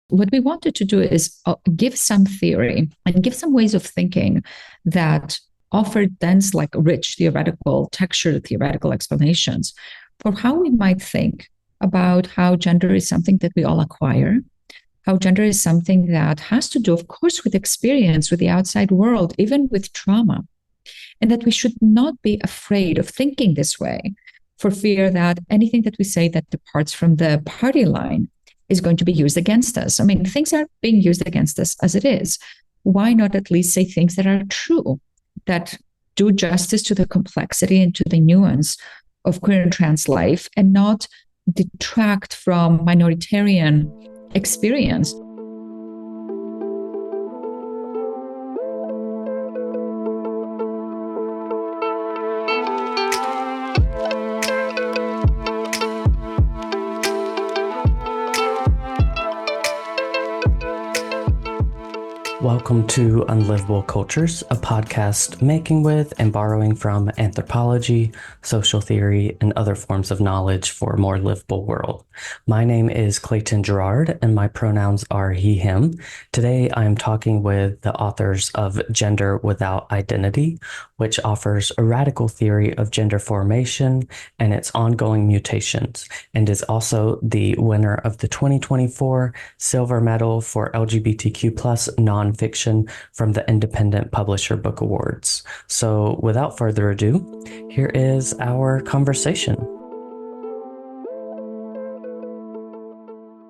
What we wanted to do is give some theory and give some ways of thinking that offer dense, like rich theoretical, textured theoretical explanations for how we might think about how gender is something that we all acquire, how gender is something that has to do, of course, with experience, with the outside world, even with trauma, and that we should not be afraid of thinking this way for fear that anything that we say that departs from the party line is going to be used against us. I mean, things are being used against us as it is. Why not at least say things that are true, that do justice to the complexity and to the nuance of queer and trans life, and not detract from minoritarian experience? Welcome to Unlivable Cultures, a podcast making with and borrowing from anthropology, social theory, and other forms of knowledge for a more livable world. My name is Clayton Gerard, and my pronouns are he, him. Today, I'm talking with the authors of Gender Without Identity, which offers a radical theory of gender formation and its ongoing mutations, and is also the winner of the 2024 Silver Medal for LGBTQ+ nonfiction from the Independent Publisher Book Awards. So without further ado, here is our conversation.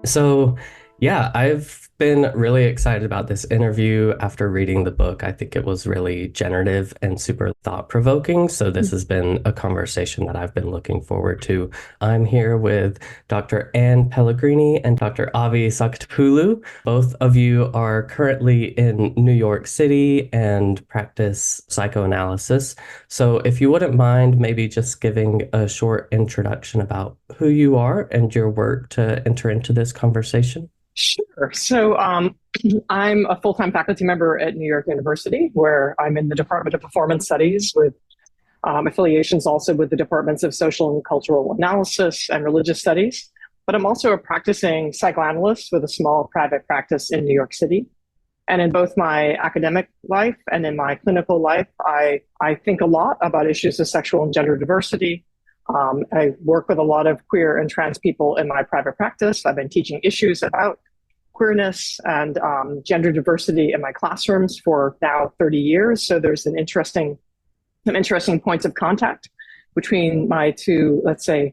So yeah, I've been really excited about this interview after reading the book. I think it was really generative and super thought-provoking. So this has been a conversation that I've been looking forward to. I'm here with Dr. Anne Pellegrini and Dr. Avi Sakatopoulos. Both of you are currently in New York City and practice psychoanalysis. So if you wouldn't mind maybe just giving a short introduction about who you are and your work to enter into this conversation. Sure. So I'm a full-time faculty member at New York University, where I'm in the Department of Performance Studies with affiliations also with the Departments of Social and Cultural Analysis and Religious Studies. But I'm also a practicing psychoanalyst with a small private practice in New York City. And in both my academic life and in my clinical life, I think a lot about issues of sexual and gender diversity. I work with a lot of queer and trans people in my private practice. I've been teaching issues about queerness and gender diversity in my classrooms for now 30 years. So there's some interesting points of contact between my two, let's say,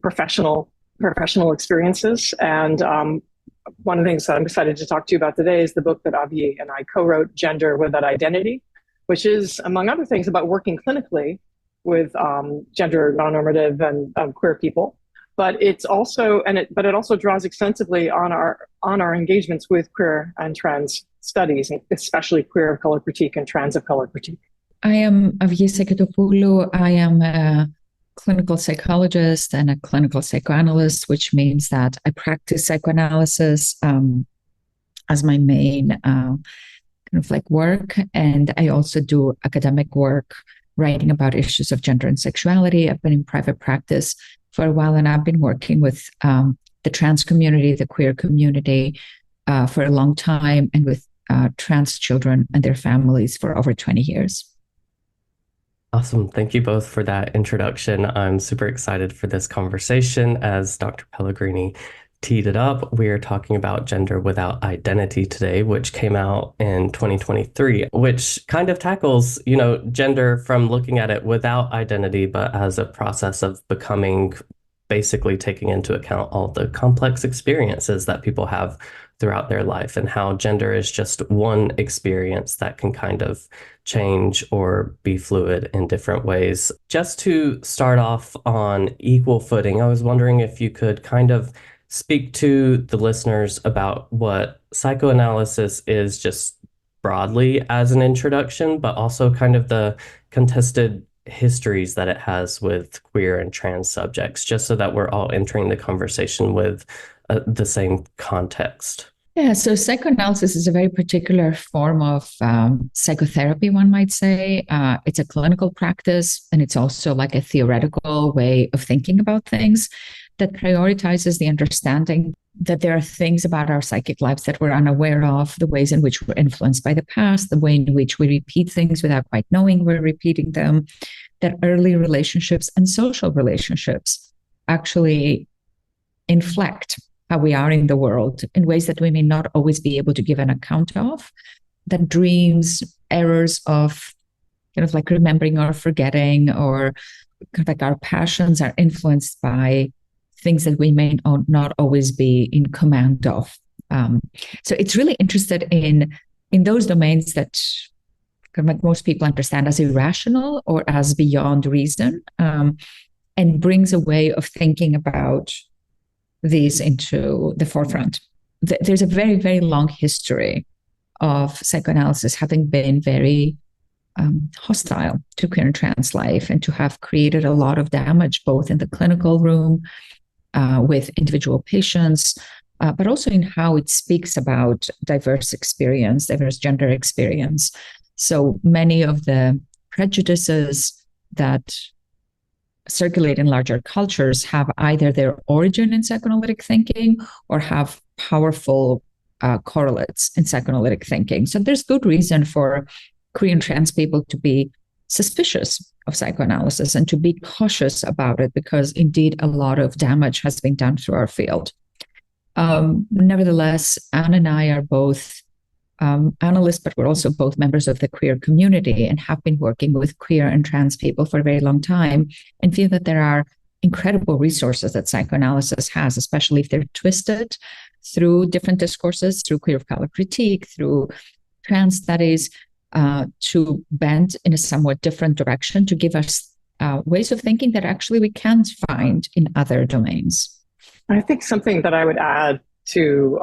professional experiences. And one of the things that I'm excited to talk to you about today is the book that Avi and I co-wrote, Gender Without Identity, which is, among other things, about working clinically with gender non-normative and queer people, but it also draws extensively on our engagements with queer and trans studies, and especially queer of color critique and trans of color critique. I am Avi Sakatopoulos. I am a clinical psychologist and a clinical psychoanalyst, which means that I practice psychoanalysis as my main kind of like work, and I also do academic work writing about issues of gender and sexuality. I've been in private practice for a while, and I've been working with the trans community, the queer community for a long time, and with trans children and their families for over 20 years. Awesome. Thank you both for that introduction. I'm super excited for this conversation. As Dr. Pellegrini teed it up, we are talking about Gender Without Identity today, which came out in 2023, which kind of tackles, gender from looking at it without identity, but as a process of becoming, basically taking into account all the complex experiences that people have throughout their life, and how gender is just one experience that can kind of change or be fluid in different ways. Just to start off on equal footing, I was wondering if you could kind of speak to the listeners about what psychoanalysis is just broadly as an introduction, but also kind of the contested histories that it has with queer and trans subjects, just so that we're all entering the conversation with the same context. Yeah, so psychoanalysis is a very particular form of psychotherapy, one might say. It's a clinical practice, and it's also like a theoretical way of thinking about things that prioritizes the understanding that there are things about our psychic lives that we're unaware of, the ways in which we're influenced by the past, the way in which we repeat things without quite knowing we're repeating them, that early relationships and social relationships actually inflect how we are in the world in ways that we may not always be able to give an account of, that dreams, errors of kind of like remembering or forgetting, or kind of like our passions are influenced by things that we may not always be in command of. So it's really interested in those domains that kind of like most people understand as irrational or as beyond reason, and brings a way of thinking about these into the forefront. There's a very, very long history of psychoanalysis having been very hostile to queer and trans life, and to have created a lot of damage, both in the clinical room with individual patients, but also in how it speaks about diverse experience, diverse gender experience. So many of the prejudices that circulate in larger cultures have either their origin in psychoanalytic thinking or have powerful correlates in psychoanalytic thinking. So there's good reason for queer and trans people to be suspicious of psychoanalysis and to be cautious about it, because indeed a lot of damage has been done through our field. Nevertheless, Anne and I are both analysts, but we're also both members of the queer community and have been working with queer and trans people for a very long time, and feel that there are incredible resources that psychoanalysis has, especially if they're twisted through different discourses, through queer of color critique, through trans studies, to bend in a somewhat different direction, to give us ways of thinking that actually we can't find in other domains. I think something that I would add to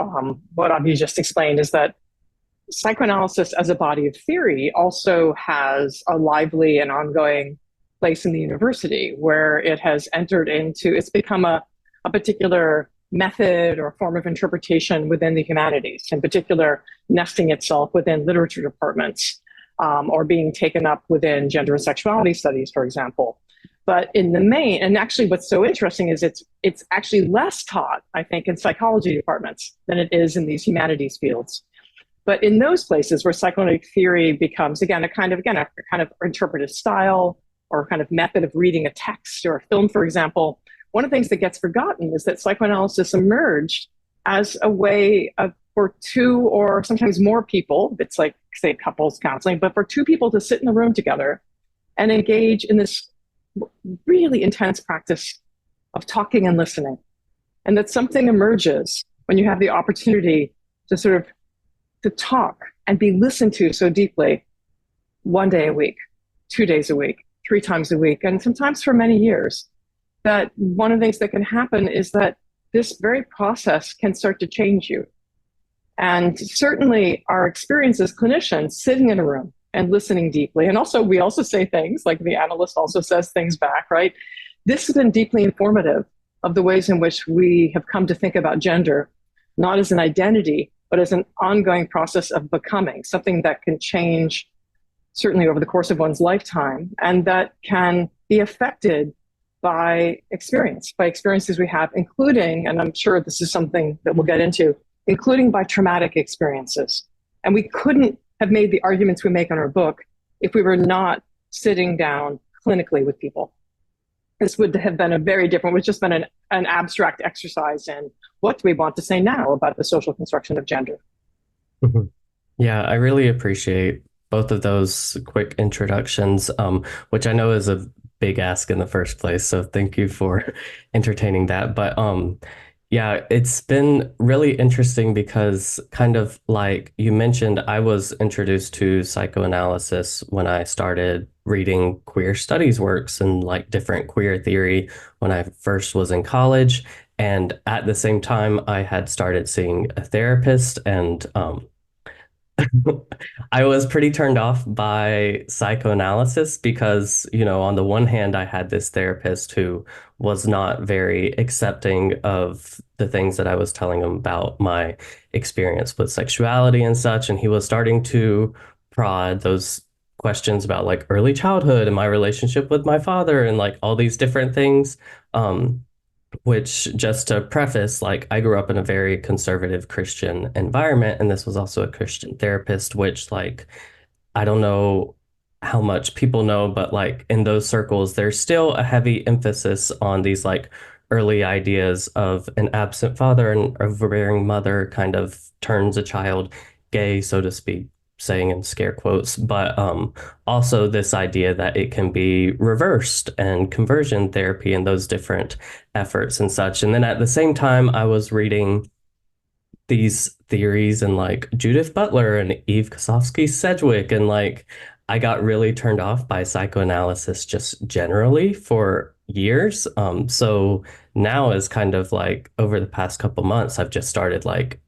what Avi just explained is that psychoanalysis as a body of theory also has a lively and ongoing place in the university, where it has entered into, it's become a particular method or form of interpretation within the humanities, in particular nesting itself within literature departments, or being taken up within gender and sexuality studies, for example. But in the main, and actually what's so interesting is it's actually less taught, I think, in psychology departments than it is in these humanities fields. But in those places where psychoanalytic theory becomes, again, a kind of interpretive style or kind of method of reading a text or a film, for example, one of the things that gets forgotten is that psychoanalysis emerged as a way for two or sometimes more people, it's like, say, couples counseling, but for two people to sit in the room together and engage in this really intense practice of talking and listening. And that something emerges when you have the opportunity to sort of to talk and be listened to so deeply, 1 day a week, 2 days a week, 3 times a week, and sometimes for many years, that one of the things that can happen is that this very process can start to change you. And certainly our experience as clinicians sitting in a room and listening deeply, and also we also say things like the analyst also says things back, right? This has been deeply informative of the ways in which we have come to think about gender, not as an identity, but as an ongoing process of becoming, something that can change certainly over the course of one's lifetime, and that can be affected by experiences we have, including, and I'm sure this is something that we'll get into, including by traumatic experiences. And we couldn't have made the arguments we make on our book if we were not sitting down clinically with people. This would have been a very different, would just been an abstract exercise in what do we want to say now about the social construction of gender. Mm-hmm. Yeah, I really appreciate both of those quick introductions, which I know is a big ask in the first place. So thank you for entertaining that. But yeah, it's been really interesting because, kind of like you mentioned, I was introduced to psychoanalysis when I started reading queer studies works and like different queer theory when I first was in college. And at the same time, I had started seeing a therapist, and I was pretty turned off by psychoanalysis because, on the one hand, I had this therapist who was not very accepting of the things that I was telling him about my experience with sexuality and such. And he was starting to prod those questions about like early childhood and my relationship with my father and like all these different things. which, just to preface, like, I grew up in a very conservative Christian environment, and this was also a Christian therapist, which, like, I don't know how much people know, but like in those circles, there's still a heavy emphasis on these like early ideas of an absent father and overbearing mother kind of turns a child gay, so to speak, saying in scare quotes, but also this idea that it can be reversed and conversion therapy and those different efforts and such. And then at the same time, I was reading these theories and like Judith Butler and Eve Kosofsky Sedgwick, and like I got really turned off by psychoanalysis just generally for years. So now is kind of like over the past couple months, I've just started like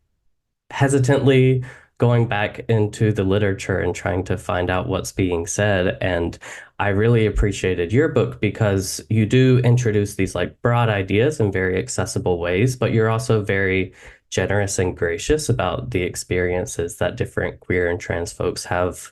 hesitantly going back into the literature and trying to find out what's being said. And I really appreciated your book because you do introduce these like broad ideas in very accessible ways, but you're also very generous and gracious about the experiences that different queer and trans folks have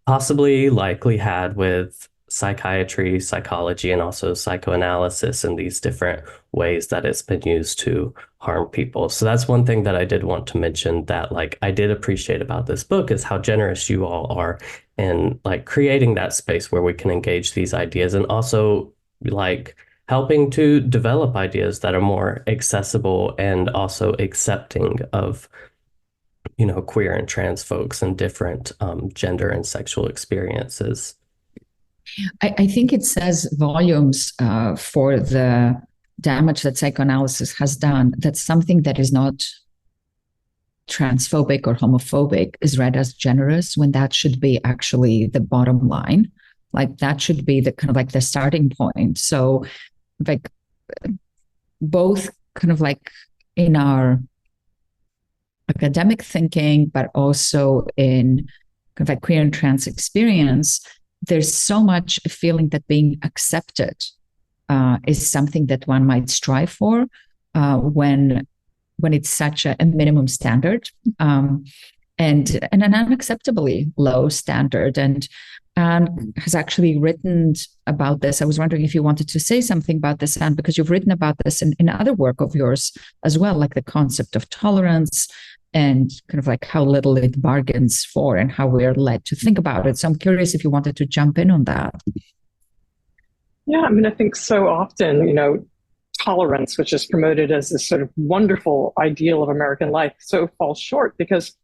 possibly likely had with psychiatry, psychology, and also psychoanalysis in these different ways that it's been used to harm people. So that's one thing that I did want to mention that like I did appreciate about this book is how generous you all are in like creating that space where we can engage these ideas and also like helping to develop ideas that are more accessible and also accepting of queer and trans folks and different gender and sexual experiences. I think it says volumes for the damage that psychoanalysis has done, that something that is not transphobic or homophobic is read as generous when that should be actually the bottom line. Like that should be the kind of like the starting point. So like both kind of like in our academic thinking, but also in kind of like queer and trans experience, there's so much feeling that being accepted is something that one might strive for when it's such a minimum standard and an unacceptably low standard. And has actually written about this. I was wondering if you wanted to say something about this, Anne, because you've written about this in other work of yours as well, like the concept of tolerance and kind of like how little it bargains for and how we are led to think about it. So I'm curious if you wanted to jump in on that. Yeah, I mean, I think so often, tolerance, which is promoted as this sort of wonderful ideal of American life, so falls short because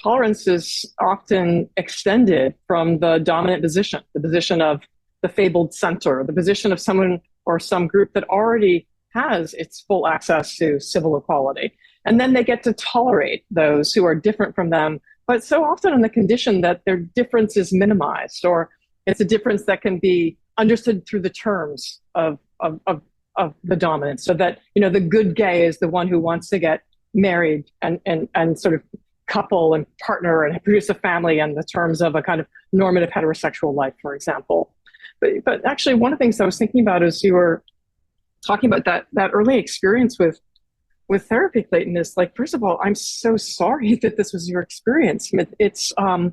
tolerance is often extended from the dominant position, the position of the fabled center, the position of someone or some group that already has its full access to civil equality. And then they get to tolerate those who are different from them, but so often on the condition that their difference is minimized, or it's a difference that can be understood through the terms of the dominance. So that, the good gay is the one who wants to get married and sort of couple and partner and produce a family in the terms of a kind of normative heterosexual life, for example. But actually, one of the things I was thinking about as you were talking about that early experience with therapy, Clayton, is like, first of all, I'm so sorry that this was your experience. It's and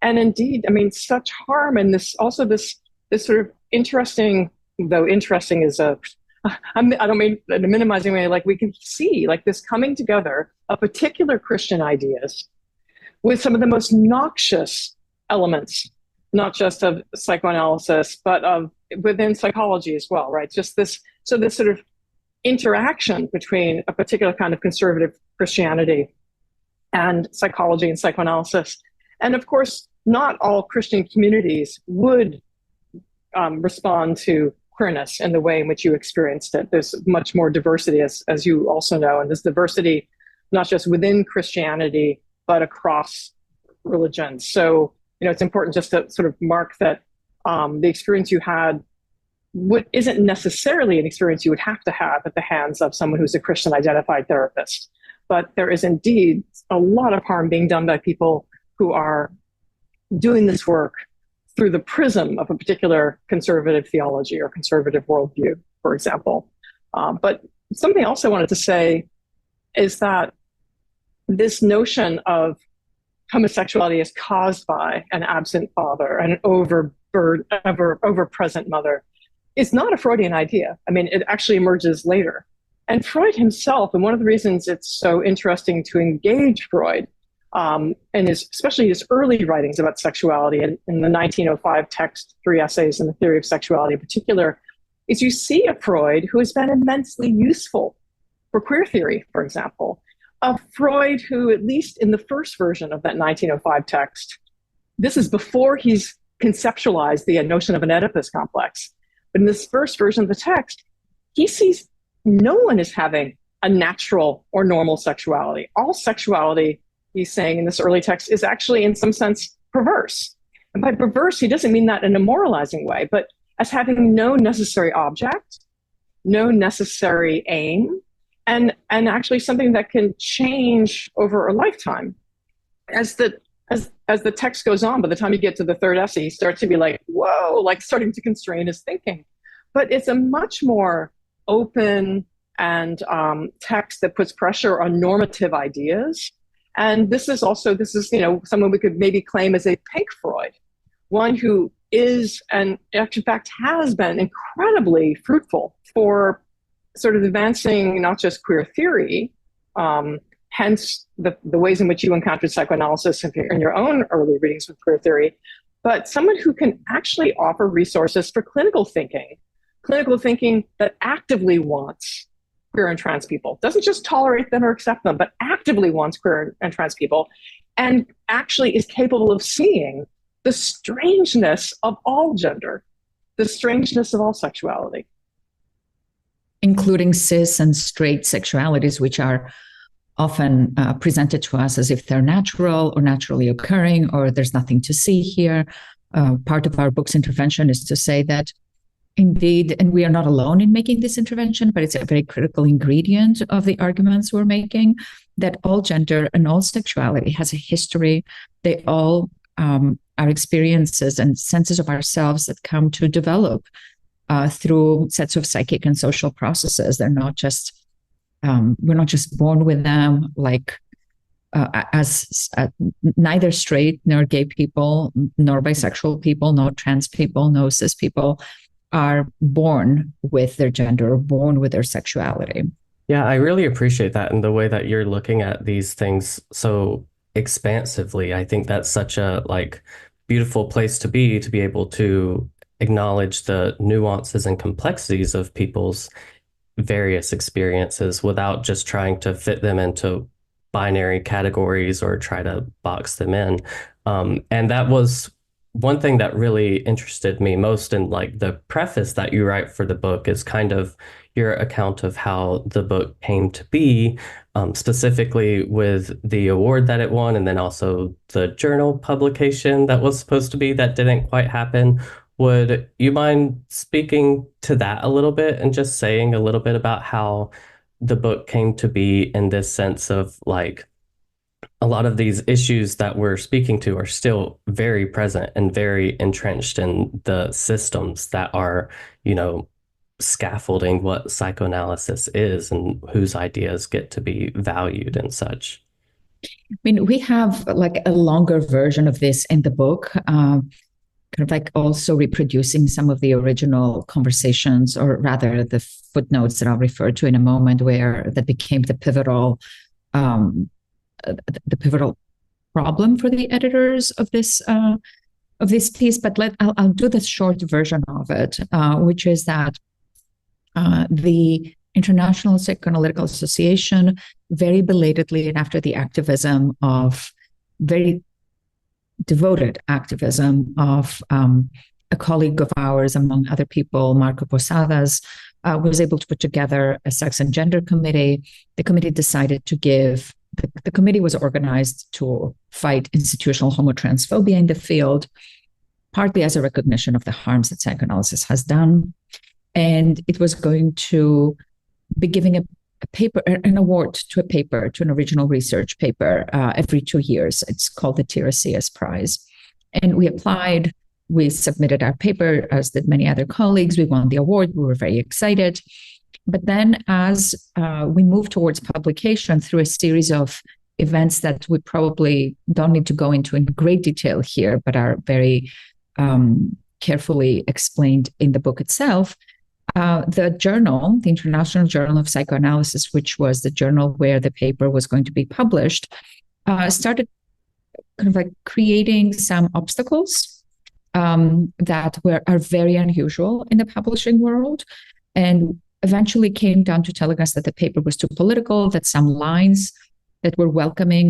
indeed, I mean, such harm, and this sort of interesting, though interesting is I don't mean in a minimizing way, like we can see like this coming together of particular Christian ideas with some of the most noxious elements, not just of psychoanalysis, but of within psychology as well, right? Just this sort of interaction between a particular kind of conservative Christianity and psychology and psychoanalysis. And of course, not all Christian communities would respond to queerness in the way in which you experienced it. There's much more diversity, as you also know, and there's diversity not just within Christianity, but across religions. So, it's important just to sort of mark that the experience you had isn't necessarily an experience you would have to have at the hands of someone who's a Christian identified therapist. But there is indeed a lot of harm being done by people who are doing this work through the prism of a particular conservative theology or conservative worldview, for example. But something else I wanted to say is that this notion of homosexuality is caused by an absent father and an ever present mother is not a Freudian idea. I mean, it actually emerges later. And Freud himself, and one of the reasons it's so interesting to engage Freud, and especially his early writings about sexuality, and in the 1905 text, Three Essays in the Theory of Sexuality in particular, is you see a Freud who has been immensely useful for queer theory, for example. A Freud who, at least in the first version of that 1905 text, this is before he's conceptualized the notion of an Oedipus complex, but in this first version of the text, he sees no one is having a natural or normal sexuality. All sexuality, he's saying in this early text, is actually in some sense perverse. And by perverse, he doesn't mean that in a moralizing way, but as having no necessary object, no necessary aim, and actually something that can change over a lifetime. As the text goes on, by the time you get to the third essay, he starts to be like, whoa, like starting to constrain his thinking. But it's a much more open and text that puts pressure on normative ideas. And this is someone we could maybe claim as a pink Freud, one who is, and in fact has been, incredibly fruitful for sort of advancing not just queer theory, hence the ways in which you encountered psychoanalysis in your own early readings with queer theory, but someone who can actually offer resources for clinical thinking that actively wants queer and trans people, doesn't just tolerate them or accept them, but actively wants queer and trans people, and actually is capable of seeing the strangeness of all gender, the strangeness of all sexuality. Including cis and straight sexualities, which are often presented to us as if they're natural or naturally occurring, or there's nothing to see here. Part of our book's intervention is to say that indeed, and we are not alone in making this intervention, but it's a very critical ingredient of the arguments we're making, that all gender and all sexuality has a history. They all are experiences and senses of ourselves that come to develop through sets of psychic and social processes. They're not just, we're not just born with them, like as neither straight nor gay people, nor bisexual people, nor trans people, no cis people are born with their gender, or born with their sexuality. Yeah, I really appreciate that, and the way that you're looking at these things so expansively. I think that's such a beautiful place to be able to acknowledge the nuances and complexities of people's various experiences without just trying to fit them into binary categories or try to box them in. And that was one thing that really interested me most in the preface that you write for the book is kind of your account of how the book came to be, specifically with the award that it won, and then also the journal publication that was supposed to be that didn't quite happen. Would you mind speaking to that a little bit and just saying a little bit about how the book came to be in this sense of a lot of these issues that we're speaking to are still very present and very entrenched in the systems that are, scaffolding what psychoanalysis is and whose ideas get to be valued and such? I mean, we have a longer version of this in the book, kind of also reproducing some of the original conversations, or rather the footnotes that I'll refer to in a moment, where that became the pivotal problem for the editors of this piece. But I'll do the short version of it, which is that the International Psychoanalytical Association, very belatedly and after the activism of very devoted activism of a colleague of ours, among other people, Marco Posadas, was able to put together a sex and gender committee. The committee decided to give, the committee was organized to fight institutional homotransphobia in the field, partly as a recognition of the harms that psychoanalysis has done. And it was going to be giving a paper, an award to a paper, to an original research paper every 2 years. It's called the Theorizing Prize. And we applied, we submitted our paper, as did many other colleagues. We won the award. We were very excited. But then as we moved towards publication through a series of events that we probably don't need to go into in great detail here, but are very carefully explained in the book itself, the journal, the International Journal of Psychoanalysis, which was the journal where the paper was going to be published, started kind of like creating some obstacles that are very unusual in the publishing world, and eventually came down to telling us that the paper was too political, that some lines that were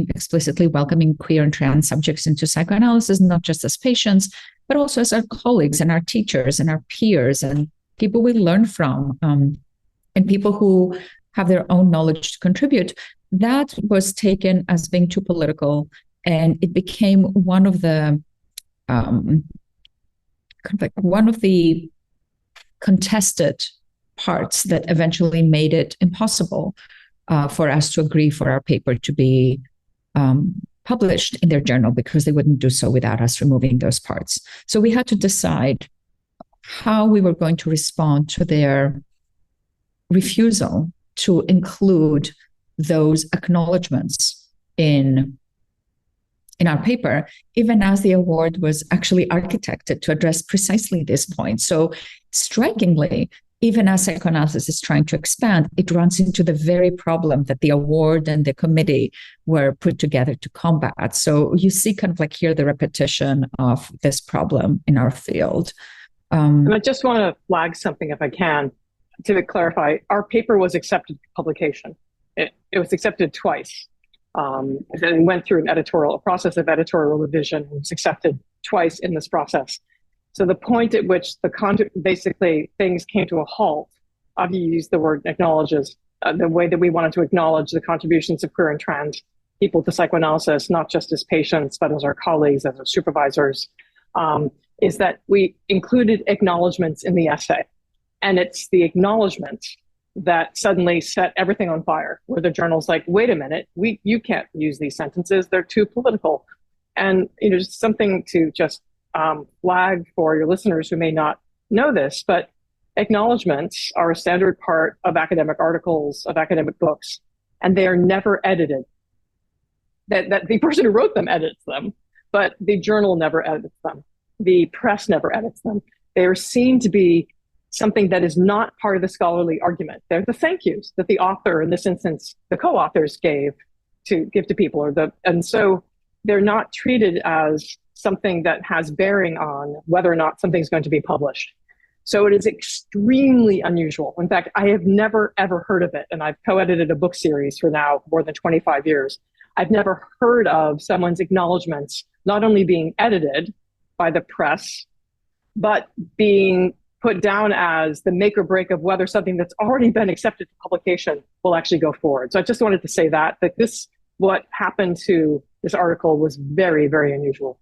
explicitly welcoming queer and trans subjects into psychoanalysis, not just as patients, but also as our colleagues and our teachers and our peers and people we learn from, and people who have their own knowledge to contribute, that was taken as being too political. And it became one of the contested parts that eventually made it impossible for us to agree for our paper to be published in their journal, because they wouldn't do so without us removing those parts. So we had to decide how we were going to respond to their refusal to include those acknowledgments in our paper, even as the award was actually architected to address precisely this point. So strikingly, even as psychoanalysis is trying to expand, it runs into the very problem that the award and the committee were put together to combat. So you see kind of like here the repetition of this problem in our field. And I just want to flag something, if I can, to clarify. Our paper was accepted for publication. It was accepted twice. It went through a process of editorial revision, and was accepted twice in this process. So the point at which basically things came to a halt, I've used the word acknowledges, the way that we wanted to acknowledge the contributions of queer and trans people to psychoanalysis, not just as patients, but as our colleagues, as our supervisors, is that we included acknowledgements in the essay. And it's the acknowledgements that suddenly set everything on fire, where the journal's like, wait a minute, you can't use these sentences, they're too political. And just something to just flag for your listeners who may not know this, but acknowledgements are a standard part of academic articles, of academic books, and they are never edited. That the person who wrote them edits them, but the journal never edits them. The press never edits them. They are seen to be something that is not part of the scholarly argument. They're the thank yous that the author, in this instance, the co-authors give to people, and so they're not treated as something that has bearing on whether or not something's going to be published. So it is extremely unusual. In fact, I have never, ever heard of it. And I've co-edited a book series for now more than 25 years. I've never heard of someone's acknowledgements not only being edited by the press, but being put down as the make or break of whether something that's already been accepted for publication will actually go forward. So I just wanted to say that what happened to this article was very, very unusual.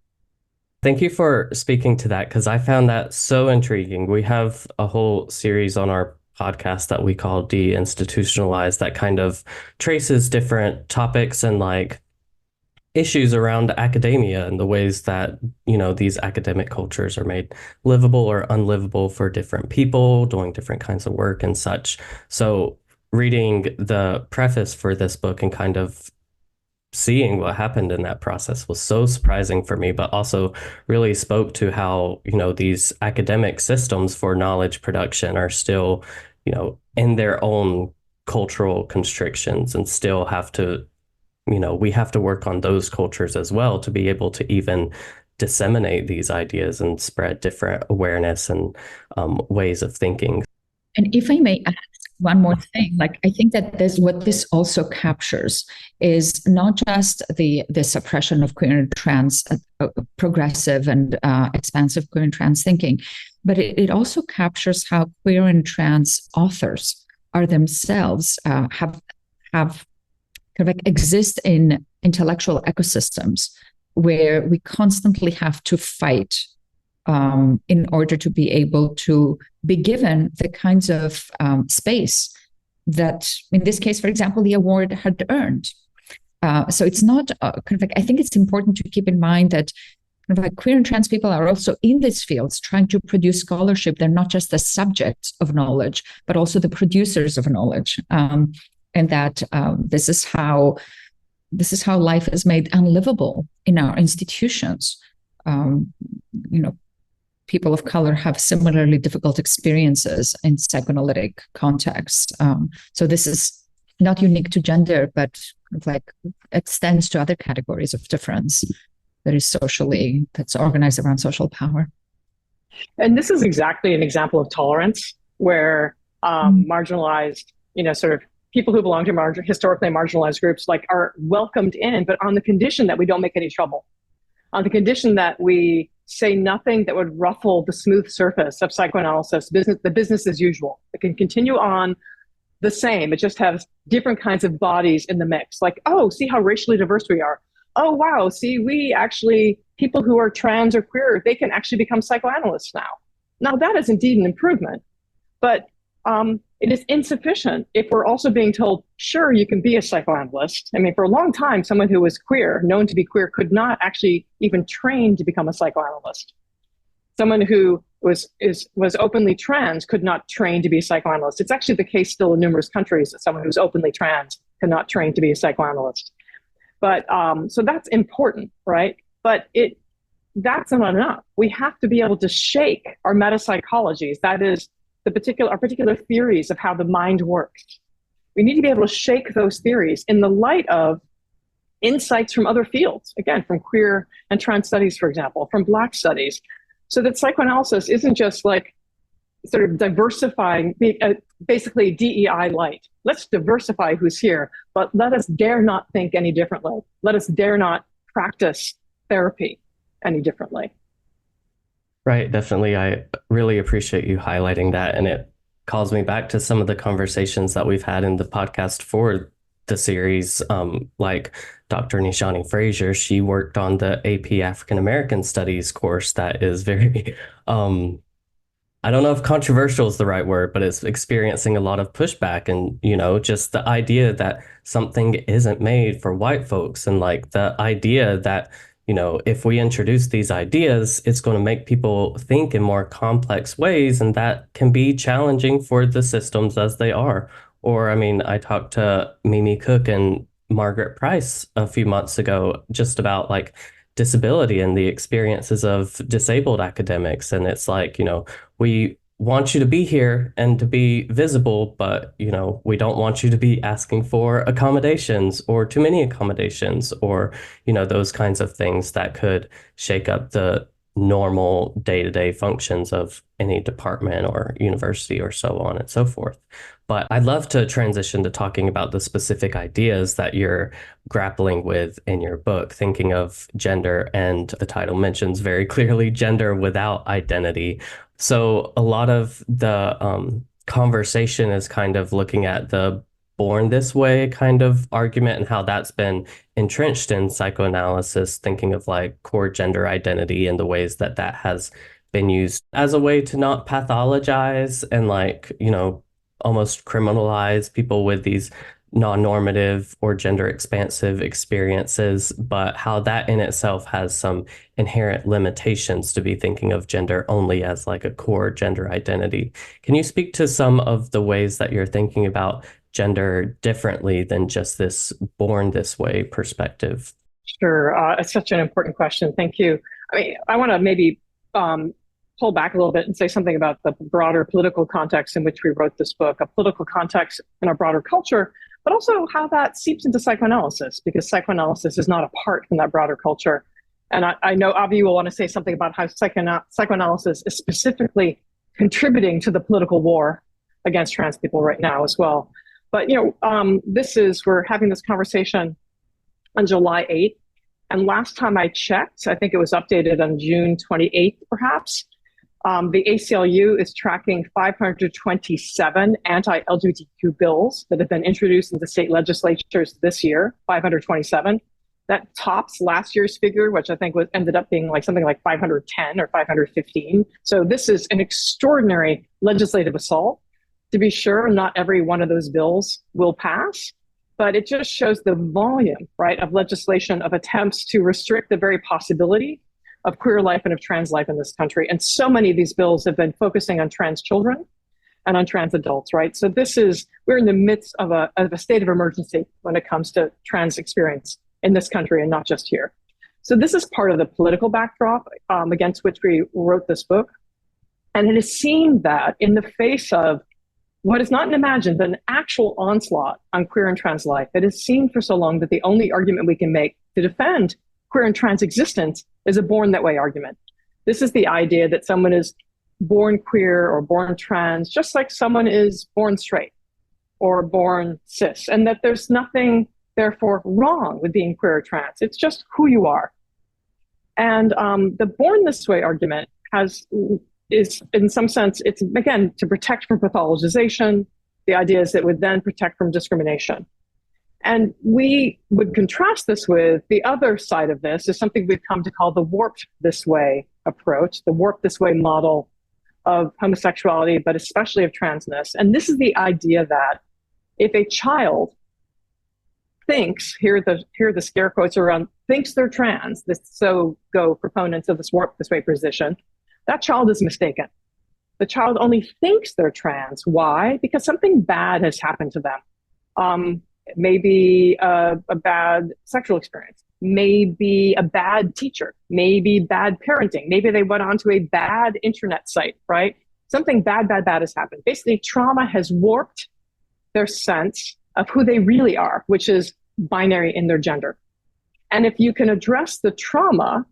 Thank you for speaking to that, because I found that so intriguing. We have a whole series on our podcast that we call Deinstitutionalized that kind of traces different topics and like issues around academia and the ways that, these academic cultures are made livable or unlivable for different people doing different kinds of work and such. So reading the preface for this book and kind of seeing what happened in that process was so surprising for me, but also really spoke to how, these academic systems for knowledge production are still, in their own cultural constrictions and still have to, we have to work on those cultures as well to be able to even disseminate these ideas and spread different awareness and ways of thinking. And if I may add one more thing, I think that what this also captures is not just the suppression of queer and trans, progressive and expansive queer and trans thinking, but it also captures how queer and trans authors are themselves have kind of exist in intellectual ecosystems where we constantly have to fight in order to be able to be given the kinds of space that, in this case, for example, the award had earned. So it's not I think it's important to keep in mind that queer and trans people are also in these fields trying to produce scholarship. They're not just the subjects of knowledge, but also the producers of knowledge. And that this is how life is made unlivable in our institutions. people of color have similarly difficult experiences in psychoanalytic context. So this is not unique to gender, but like extends to other categories of difference that's organized around social power. And this is exactly an example of tolerance where marginalized, sort of people who belong to historically marginalized groups like are welcomed in, but on the condition that we don't make any trouble, on the condition that we say nothing that would ruffle the smooth surface of psychoanalysis, the business as usual. It can continue on the same. It just has different kinds of bodies in the mix. Like, oh, see how racially diverse we are. Oh, wow, see, people who are trans or queer, they can actually become psychoanalysts now. Now, that is indeed an improvement, but it is insufficient if we're also being told, sure, you can be a psychoanalyst. I mean, for a long time, someone who was queer, known to be queer, could not actually even train to become a psychoanalyst. Someone who was openly trans could not train to be a psychoanalyst. It's actually the case still in numerous countries that someone who's openly trans cannot train to be a psychoanalyst. But so that's important, right? But that's not enough. We have to be able to shake our metapsychologies. That is our particular theories of how the mind works. We need to be able to shake those theories in the light of insights from other fields, again, from queer and trans studies, for example, from Black studies, so that psychoanalysis isn't just like sort of diversifying, basically DEI light. Let's diversify who's here, but let us dare not think any differently. Let us dare not practice therapy any differently. Right, definitely. I really appreciate you highlighting that. And it calls me back to some of the conversations that we've had in the podcast for the series. Like Dr. Nishani Frazier, she worked on the AP African American Studies course that is very, I don't know if controversial is the right word, but it's experiencing a lot of pushback. And, just the idea that something isn't made for white folks, and like the idea that if we introduce these ideas, it's going to make people think in more complex ways, and that can be challenging for the systems as they are. Or, I mean, I talked to Mimi Cook and Margaret Price a few months ago just about like disability and the experiences of disabled academics. And it's like, we want you to be here and to be visible, but, we don't want you to be asking for accommodations or too many accommodations or, those kinds of things that could shake up the normal day-to-day functions of any department or university or so on and so forth. But I'd love to transition to talking about the specific ideas that you're grappling with in your book, thinking of gender, and the title mentions very clearly gender without identity. So a lot of the conversation is kind of looking at the born this way kind of argument and how that's been entrenched in psychoanalysis, thinking of like core gender identity and the ways that that has been used as a way to not pathologize and like, almost criminalize people with these non-normative or gender expansive experiences, but how that in itself has some inherent limitations to be thinking of gender only as like a core gender identity. Can you speak to some of the ways that you're thinking about gender differently than just this born this way perspective? Sure. It's such an important question. Thank you. I mean, I want to maybe pull back a little bit and say something about the broader political context in which we wrote this book, a political context in our broader culture, but also how that seeps into psychoanalysis, because psychoanalysis is not apart from that broader culture. And I know Avi will want to say something about how psychoanalysis is specifically contributing to the political war against trans people right now as well. But, we're having this conversation on July 8th. And last time I checked, I think it was updated on June 28th, perhaps. The ACLU is tracking 527 anti-LGBTQ bills that have been introduced into state legislatures this year, 527. That tops last year's figure, which I think ended up being like something like 510 or 515. So this is an extraordinary legislative assault. To be sure, not every one of those bills will pass, but it just shows the volume, right, of legislation, of attempts to restrict the very possibility of queer life and of trans life in this country. And so many of these bills have been focusing on trans children and on trans adults, right? So we're in the midst of a state of emergency when it comes to trans experience in this country and not just here. So this is part of the political backdrop against which we wrote this book. And it has seen that in the face of what is not an imagined, but an actual onslaught on queer and trans life. It has seen for so long that the only argument we can make to defend queer and trans existence is a born that way argument. This is the idea that someone is born queer or born trans, just like someone is born straight or born cis, and that there's nothing, therefore, wrong with being queer or trans. It's just who you are. And the born this way argument is in some sense, it's again to protect from pathologization. The idea is it would then protect from discrimination. And we would contrast this with the other side of this is something we've come to call the warped this way approach, the warped this way model of homosexuality, but especially of transness. And this is the idea that if a child thinks, here are the scare quotes around, thinks they're trans, this so go proponents of this warped this way position, that child is mistaken. The child only thinks they're trans. Why? Because something bad has happened to them. Maybe a bad sexual experience, maybe a bad teacher, maybe bad parenting, maybe they went onto a bad internet site, right? Something bad has happened. Basically, trauma has warped their sense of who they really are, which is binary in their gender. And if you can address the trauma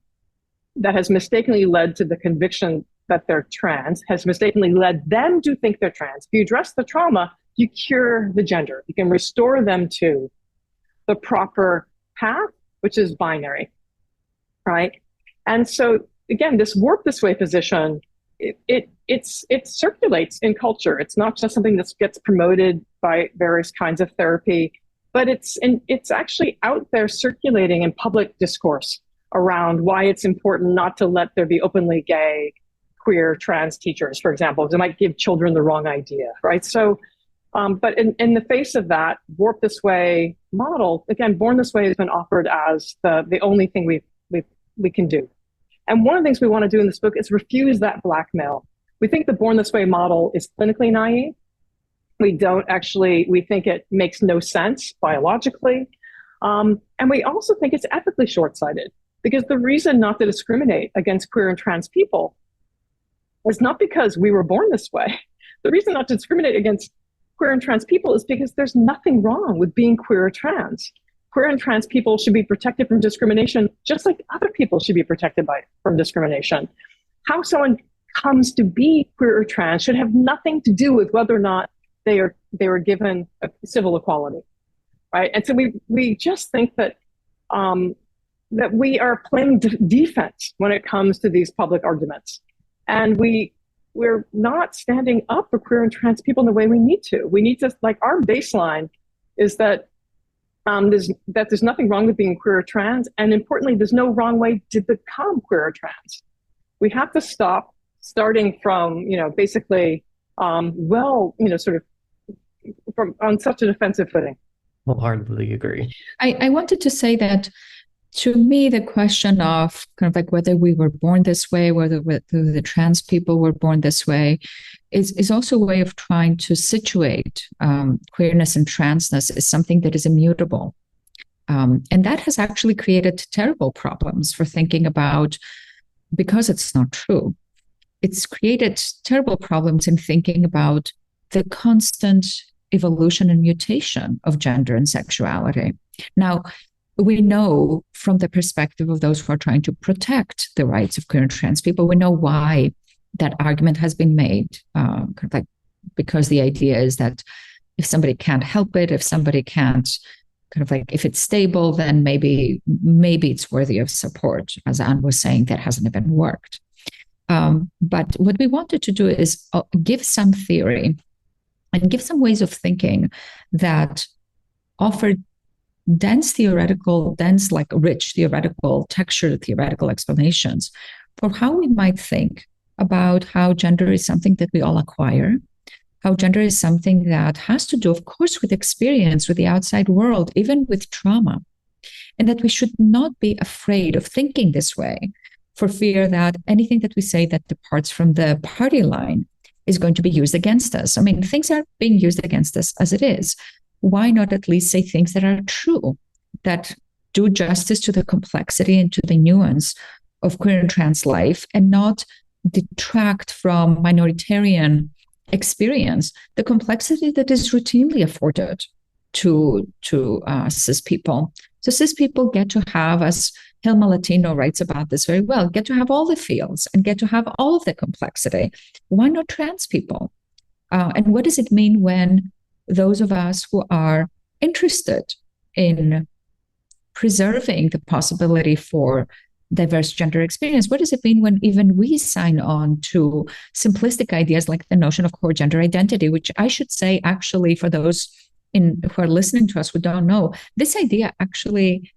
that has mistakenly led to the conviction that they're trans, has mistakenly led them to think they're trans, if you address the trauma, you cure the gender. You can restore them to the proper path, which is binary, right? And so again, this warp this way position, it circulates in culture. It's not just something that gets promoted by various kinds of therapy, but it's actually out there circulating in public discourse around why it's important not to let there be openly gay, queer, trans teachers, for example, because it might give children the wrong idea, right? So, but in the face of that warp this way model, again, born this way has been offered as the only thing we can do. And one of the things we want to do in this book is refuse that blackmail. We think the born this way model is clinically naive. We think it makes no sense biologically. And we also think it's ethically short-sighted, because the reason not to discriminate against queer and trans people is not because we were born this way. The reason not to discriminate against queer and trans people is because there's nothing wrong with being queer or trans. Queer and trans people should be protected from discrimination, just like other people should be protected from discrimination. How someone comes to be queer or trans should have nothing to do with whether or not they were given a civil equality, right? And so we just think that that we are playing defense when it comes to these public arguments, and we're not standing up for queer and trans people in the way we need to. We need to, like, our baseline is that there's nothing wrong with being queer or trans, and importantly, there's no wrong way to become queer or trans. We have to stop starting from, basically, sort of from on such a defensive footing. Wholeheartedly agree. I wanted to say that, to me, the question of kind of like whether we were born this way, whether the trans people were born this way, is also a way of trying to situate queerness and transness as something that is immutable. And that has actually created terrible problems for thinking about, because it's not true. It's created terrible problems in thinking about the constant evolution and mutation of gender and sexuality. Now, we know from the perspective of those who are trying to protect the rights of queer and trans people, we know why that argument has been made, because the idea is that if somebody can't help it, if somebody can't, if it's stable, then maybe it's worthy of support. As Anne was saying, that hasn't even worked. But what we wanted to do is give some theory and give some ways of thinking that offer rich theoretical, textured theoretical explanations for how we might think about how gender is something that we all acquire, how gender is something that has to do, of course, with experience, with the outside world, even with trauma, and that we should not be afraid of thinking this way for fear that anything that we say that departs from the party line is going to be used against us. I mean, things are being used against us as it is. Why not at least say things that are true, that do justice to the complexity and to the nuance of queer and trans life, and not detract from minoritarian experience the complexity that is routinely afforded to cis people. So cis people get to have, as Hilma Latino writes about this very well, get to have all the fields and get to have all of the complexity. Why not trans people? And what does it mean when those of us who are interested in preserving the possibility for diverse gender experience, what does it mean when even we sign on to simplistic ideas like the notion of core gender identity, which I should say, actually, for those who are listening to us who don't know, this idea actually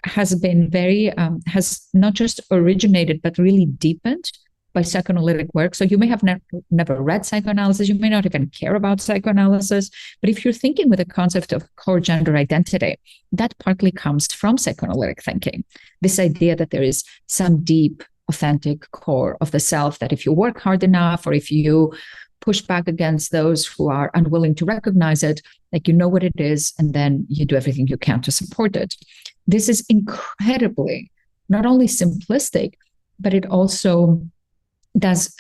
has been has not just originated, but really deepened by psychoanalytic work. So you may have never read psychoanalysis, you may not even care about psychoanalysis, but if you're thinking with the concept of core gender identity, that partly comes from psychoanalytic thinking. This idea that there is some deep, authentic core of the self that if you work hard enough, or if you push back against those who are unwilling to recognize it, like you know what it is, and then you do everything you can to support it. This is incredibly not only simplistic, but it also does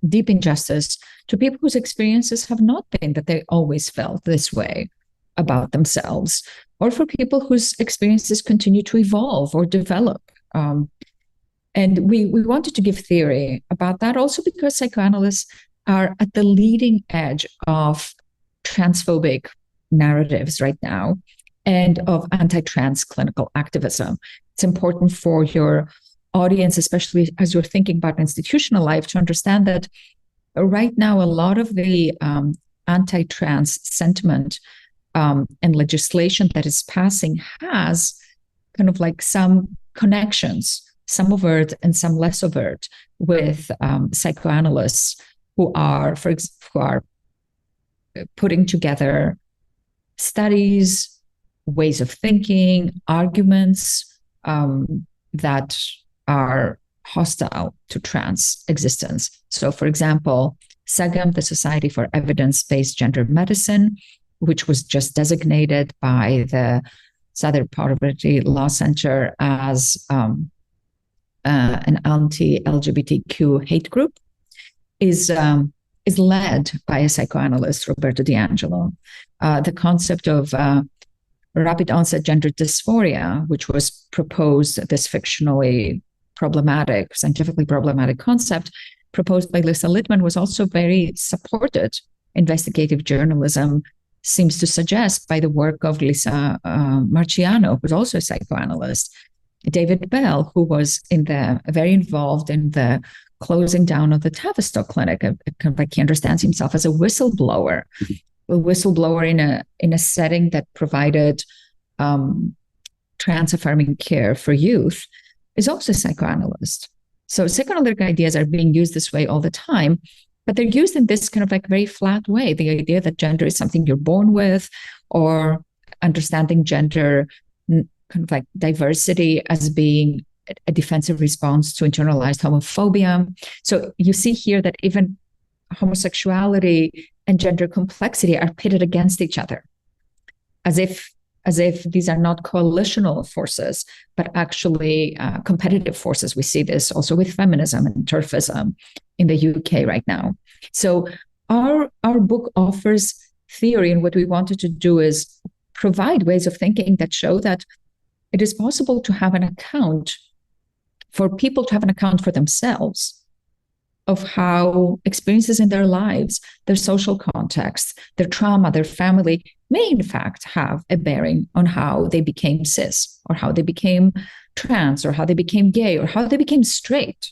deep injustice to people whose experiences have not been that they always felt this way about themselves, or for people whose experiences continue to evolve or develop. And we wanted to give theory about that also because psychoanalysts are at the leading edge of transphobic narratives right now and of anti-trans clinical activism. It's important for your audience, especially as you're thinking about institutional life, to understand that right now a lot of the anti-trans sentiment and legislation that is passing has kind of like some connections, some overt and some less overt, with psychoanalysts who are putting together studies, ways of thinking, arguments that are hostile to trans existence. So, for example, SEGM, the Society for Evidence-Based Gender Medicine, which was just designated by the Southern Poverty Law Center as an anti-LGBTQ hate group, is led by a psychoanalyst, Roberto D'Angelo. The concept of rapid onset gender dysphoria, which was proposed, this fictionally problematic, scientifically problematic concept proposed by Lisa Littman, was also very supported. Investigative journalism seems to suggest by the work of Lisa Marciano, who's also a psychoanalyst, David Bell, who was very involved in the closing down of the Tavistock Clinic. He understands himself as a whistleblower in a setting that provided trans-affirming care for youth, is also a psychoanalyst. So psychoanalytic ideas are being used this way all the time, but they're used in this kind of like very flat way. The idea that gender is something you're born with, or understanding gender kind of like diversity as being a defensive response to internalized homophobia. So you see here that even homosexuality and gender complexity are pitted against each other, as if these are not coalitional forces, but actually competitive forces. We see this also with feminism and turfism in the UK right now. So our book offers theory, and what we wanted to do is provide ways of thinking that show that it is possible to have an account, for people to have an account for themselves of how experiences in their lives, their social context, their trauma, their family may in fact have a bearing on how they became cis, or how they became trans, or how they became gay, or how they became straight,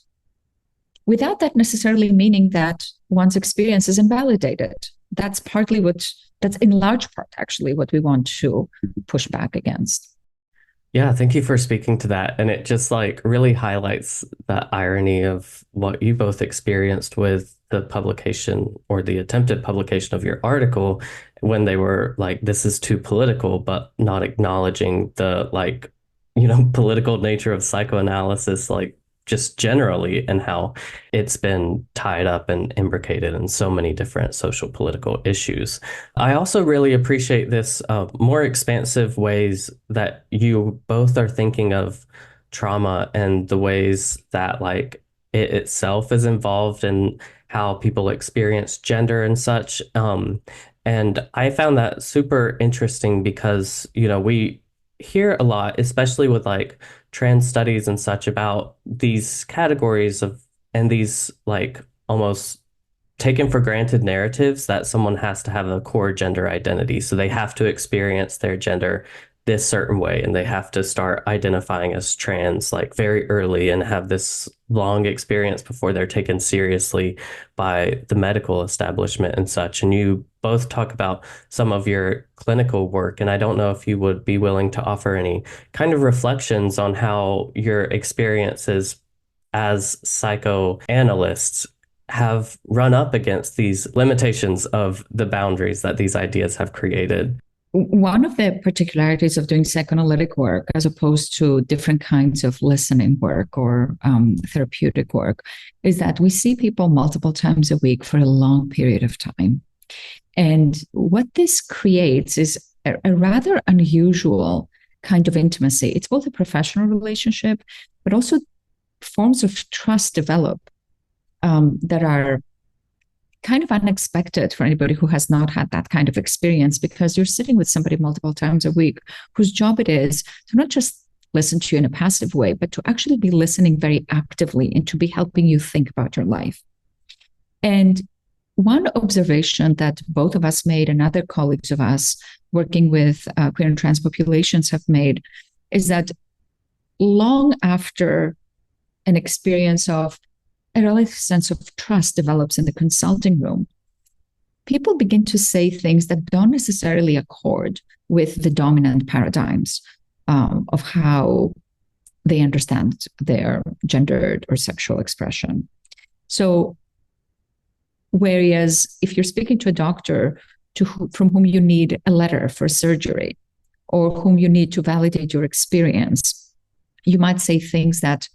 without that necessarily meaning that one's experience is invalidated. That's in large part actually what we want to push back against. Yeah, thank you for speaking to that. And it just like really highlights the irony of what you both experienced with the publication, or the attempted publication of your article, when they were like, this is too political, but not acknowledging the political nature of psychoanalysis, like just generally, and how it's been tied up and imbricated in so many different social political issues. I also really appreciate this more expansive ways that you both are thinking of trauma, and the ways that like it itself is involved in how people experience gender and such. And I found that super interesting because, we hear a lot, especially with like trans studies and such, about these categories of and these like almost taken for granted narratives that someone has to have a core gender identity. So they have to experience their gender this certain way and they have to start identifying as trans like very early and have this long experience before they're taken seriously by the medical establishment and such. And you both talk about some of your clinical work, and I don't know if you would be willing to offer any kind of reflections on how your experiences as psychoanalysts have run up against these limitations of the boundaries that these ideas have created. One of the particularities of doing psychoanalytic work, as opposed to different kinds of listening work or therapeutic work, is that we see people multiple times a week for a long period of time. And what this creates is a rather unusual kind of intimacy. It's both a professional relationship, but also forms of trust develop that are kind of unexpected for anybody who has not had that kind of experience, because you're sitting with somebody multiple times a week whose job it is to not just listen to you in a passive way, but to actually be listening very actively and to be helping you think about your life. And one observation that both of us made and other colleagues of us working with queer and trans populations have made is that long after an experience of a relative sense of trust develops in the consulting room, people begin to say things that don't necessarily accord with the dominant paradigms of how they understand their gendered or sexual expression. So, whereas if you're speaking to a doctor from whom you need a letter for surgery or whom you need to validate your experience, you might say things that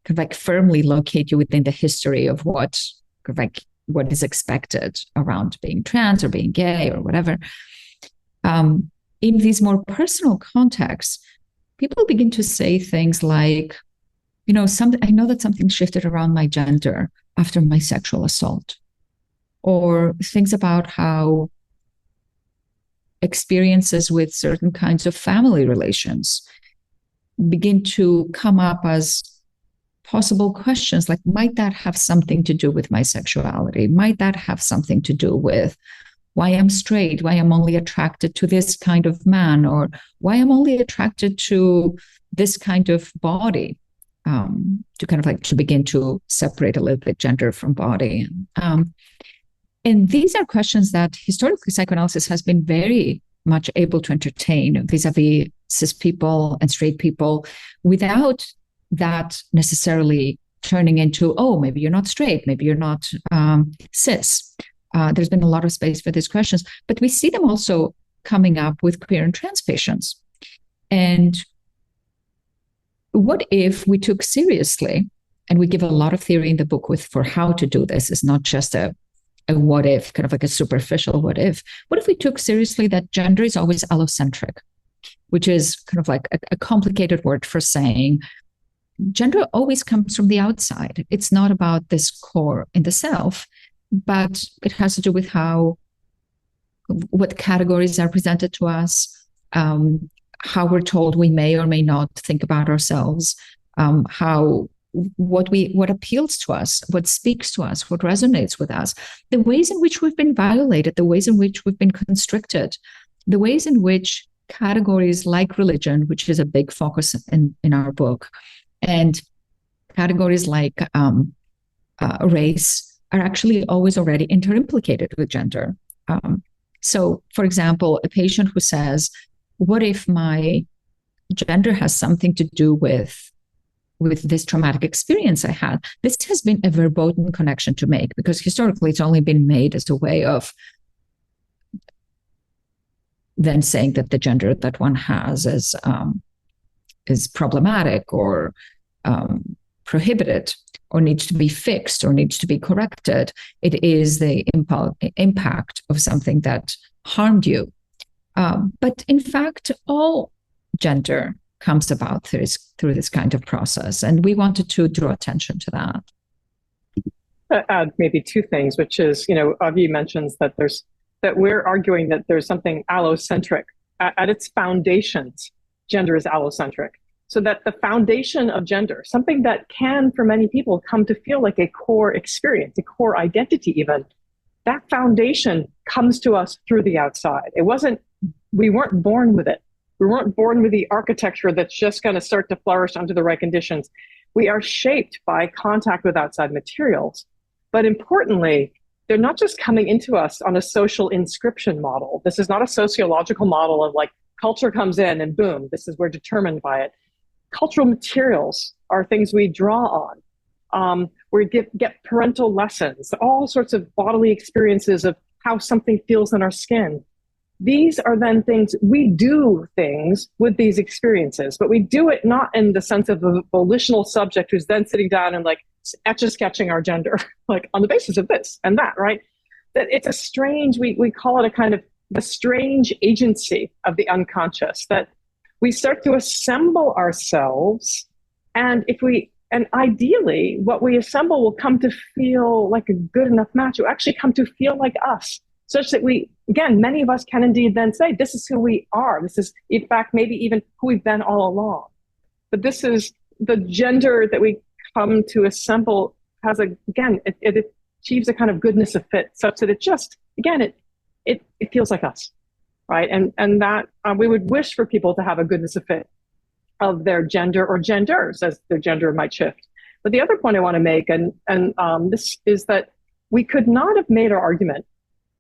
kind of like firmly locate you within the history of what is expected around being trans or being gay or whatever. In these more personal contexts, people begin to say things like, I know that something shifted around my gender after my sexual assault, or things about how experiences with certain kinds of family relations begin to come up as possible questions like, might that have something to do with my sexuality? Might that have something to do with why I'm straight, why I'm only attracted to this kind of man, or why I'm only attracted to this kind of body, to kind of like to begin to separate a little bit gender from body. And these are questions that historically psychoanalysis has been very much able to entertain vis-a-vis cis people and straight people without that necessarily turning into, oh, maybe you're not straight, maybe you're not cis. There's been a lot of space for these questions, but we see them also coming up with queer and trans patients. And what if we took seriously, and we give a lot of theory in the book for how to do this, is not just a what if, kind of like a superficial what if we took seriously that gender is always allocentric, which is kind of like a complicated word for saying gender always comes from the outside. It's not about this core in the self, but it has to do with what categories are presented to us, how we're told we may or may not think about ourselves, what appeals to us, what speaks to us, what resonates with us, the ways in which we've been violated, the ways in which we've been constricted, the ways in which categories like religion, which is a big focus in our book, and categories like race are actually always already interimplicated with gender. So, for example, a patient who says, what if my gender has something to do with this traumatic experience I had? This has been a verboten connection to make, because historically it's only been made as a way of then saying that the gender that one has is problematic or prohibited or needs to be fixed or needs to be corrected. It is the impact of something that harmed you. But in fact, all gender comes about through this kind of process. And we wanted to draw attention to that. add maybe two things, which is, Avi mentions that we're arguing that there's something allocentric at its foundations. Gender is allocentric. So that the foundation of gender, something that can, for many people, come to feel like a core experience, a core identity even, that foundation comes to us through the outside. We weren't born with it. We weren't born with the architecture that's just going to start to flourish under the right conditions. We are shaped by contact with outside materials. But importantly, they're not just coming into us on a social inscription model. This is not a sociological model of like culture comes in and boom, we're determined by it. Cultural materials are things we draw on. We get parental lessons, all sorts of bodily experiences of how something feels in our skin. These are then things, we do things with these experiences, but we do it not in the sense of a volitional subject who's then sitting down and like etch-a-sketching our gender, like on the basis of this and that, right? That it's a strange, we call it a kind of the strange agency of the unconscious, that we start to assemble ourselves, and ideally what we assemble will come to feel like a good enough match. It will actually come to feel like us, such that many of us can indeed then say, this is who we are. This is, in fact, maybe even who we've been all along. But this is the gender that we come to assemble it achieves a kind of goodness of fit, such that it feels like us, right? And that we would wish for people to have a goodness of fit of their gender or genders as their gender might shift. But the other point I want to make, and this is that we could not have made our argument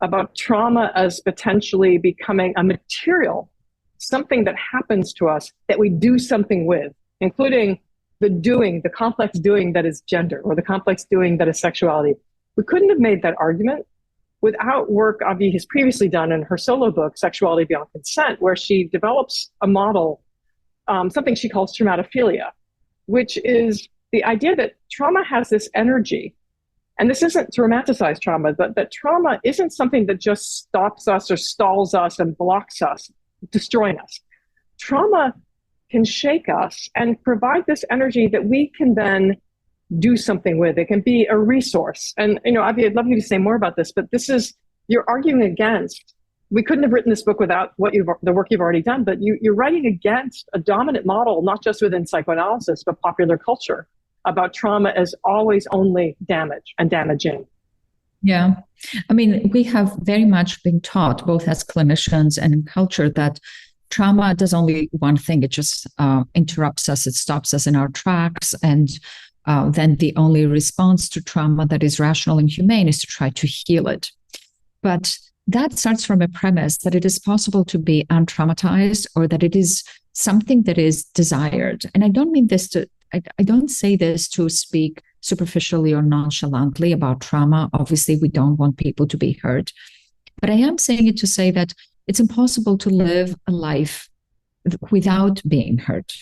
about trauma as potentially becoming a material, something that happens to us that we do something with, including the complex doing that is gender, or the complex doing that is sexuality. We couldn't have made that argument without work Avi has previously done in her solo book, Sexuality Beyond Consent, where she develops a model, something she calls traumatophilia, which is the idea that trauma has this energy. And this isn't to romanticize trauma, but that trauma isn't something that just stops us or stalls us and blocks us, destroying us. Trauma can shake us and provide this energy that we can then do something with. It can be a resource. And, Avi, I'd love you to say more about this, but you're arguing against, we couldn't have written this book without the work you've already done, but you're writing against a dominant model, not just within psychoanalysis, but popular culture, about trauma as always only damage and damaging. Yeah. I mean, we have very much been taught, both as clinicians and in culture, that trauma does only one thing. It just interrupts us. It stops us in our tracks. And then the only response to trauma that is rational and humane is to try to heal it. But that starts from a premise that it is possible to be untraumatized, or that it is something that is desired. And I don't mean this to, I don't say this to speak superficially or nonchalantly about trauma. Obviously, we don't want people to be hurt. But I am saying it to say that it's impossible to live a life without being hurt.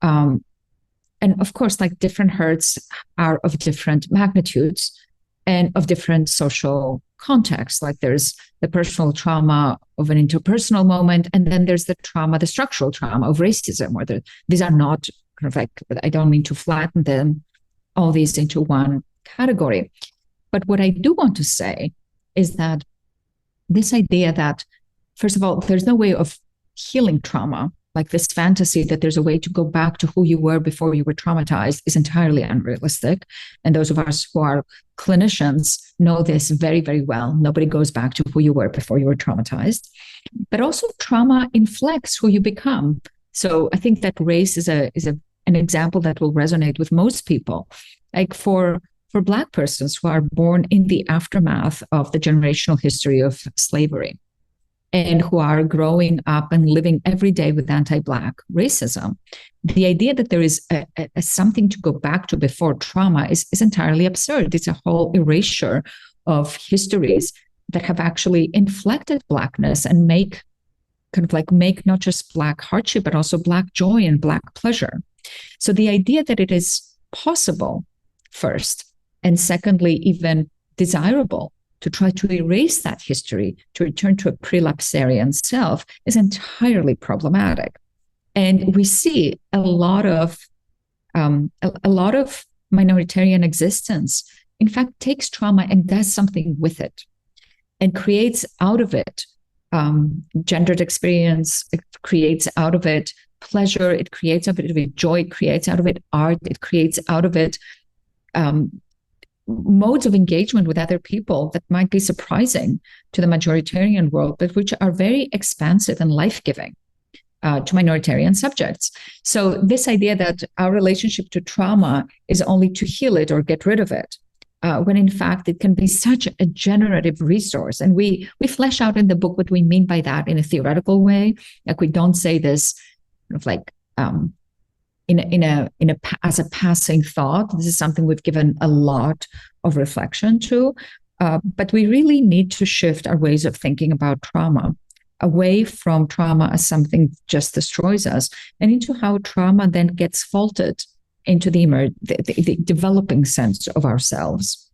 And of course, like, different hurts are of different magnitudes and of different social contexts. Like, there's the personal trauma of an interpersonal moment, and then there's the structural trauma of racism, where these are not kind of like, I don't mean to flatten them, all these into one category. But what I do want to say is that this idea that, first of all, there's no way of healing trauma, like this fantasy that there's a way to go back to who you were before you were traumatized, is entirely unrealistic. And those of us who are clinicians know this very, very well. Nobody goes back to who you were before you were traumatized. But also, trauma inflects who you become. So I think that race is an example that will resonate with most people. Like, for Black persons who are born in the aftermath of the generational history of slavery, and who are growing up and living every day with anti-Black racism, the idea that there is a something to go back to before trauma is entirely absurd. It's a whole erasure of histories that have actually inflected Blackness and make not just Black hardship, but also Black joy and Black pleasure. So the idea that it is possible, first, and secondly, even desirable, to try to erase that history, to return to a prelapsarian self, is entirely problematic. And we see a lot of minoritarian existence in fact, takes trauma and does something with it and creates out of it gendered experience. It creates out of it pleasure. It creates out of it joy. It creates out of it art. It creates out of it modes of engagement with other people that might be surprising to the majoritarian world, but which are very expansive and life-giving to minoritarian subjects. So this idea that our relationship to trauma is only to heal it or get rid of it, when in fact it can be such a generative resource. And we flesh out in the book what we mean by that in a theoretical way. Like, we don't say this kind of like as a passing thought. This is something we've given a lot of reflection to, but we really need to shift our ways of thinking about trauma away from trauma as something that just destroys us and into how trauma then gets folded into the developing sense of ourselves.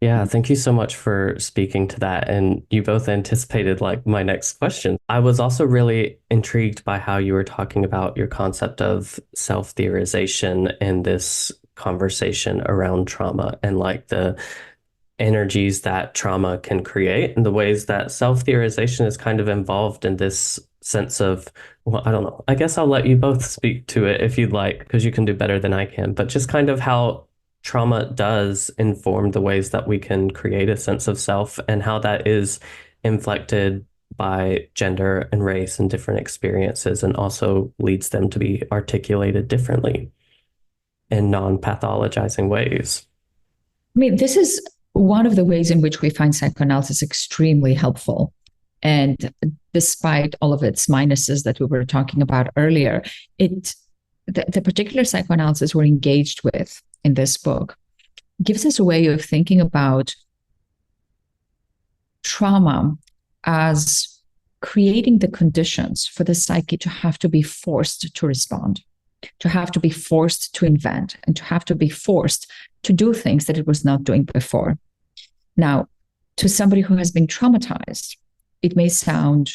Yeah, thank you so much for speaking to that. And you both anticipated like my next question. I was also really intrigued by how you were talking about your concept of self-theorization in this conversation around trauma and like the energies that trauma can create and the ways that self-theorization is kind of involved in this sense of, well, I don't know. I guess I'll let you both speak to it if you'd like, because you can do better than I can, but just kind of how trauma does inform the ways that we can create a sense of self and how that is inflected by gender and race and different experiences and also leads them to be articulated differently in non-pathologizing ways. I mean, this is one of the ways in which we find psychoanalysis extremely helpful. And despite all of its minuses that we were talking about earlier, the particular psychoanalysis we're engaged with in this book gives us a way of thinking about trauma as creating the conditions for the psyche to have to be forced to respond, to have to be forced to invent, and to have to be forced to do things that it was not doing before. Now, to somebody who has been traumatized, it may sound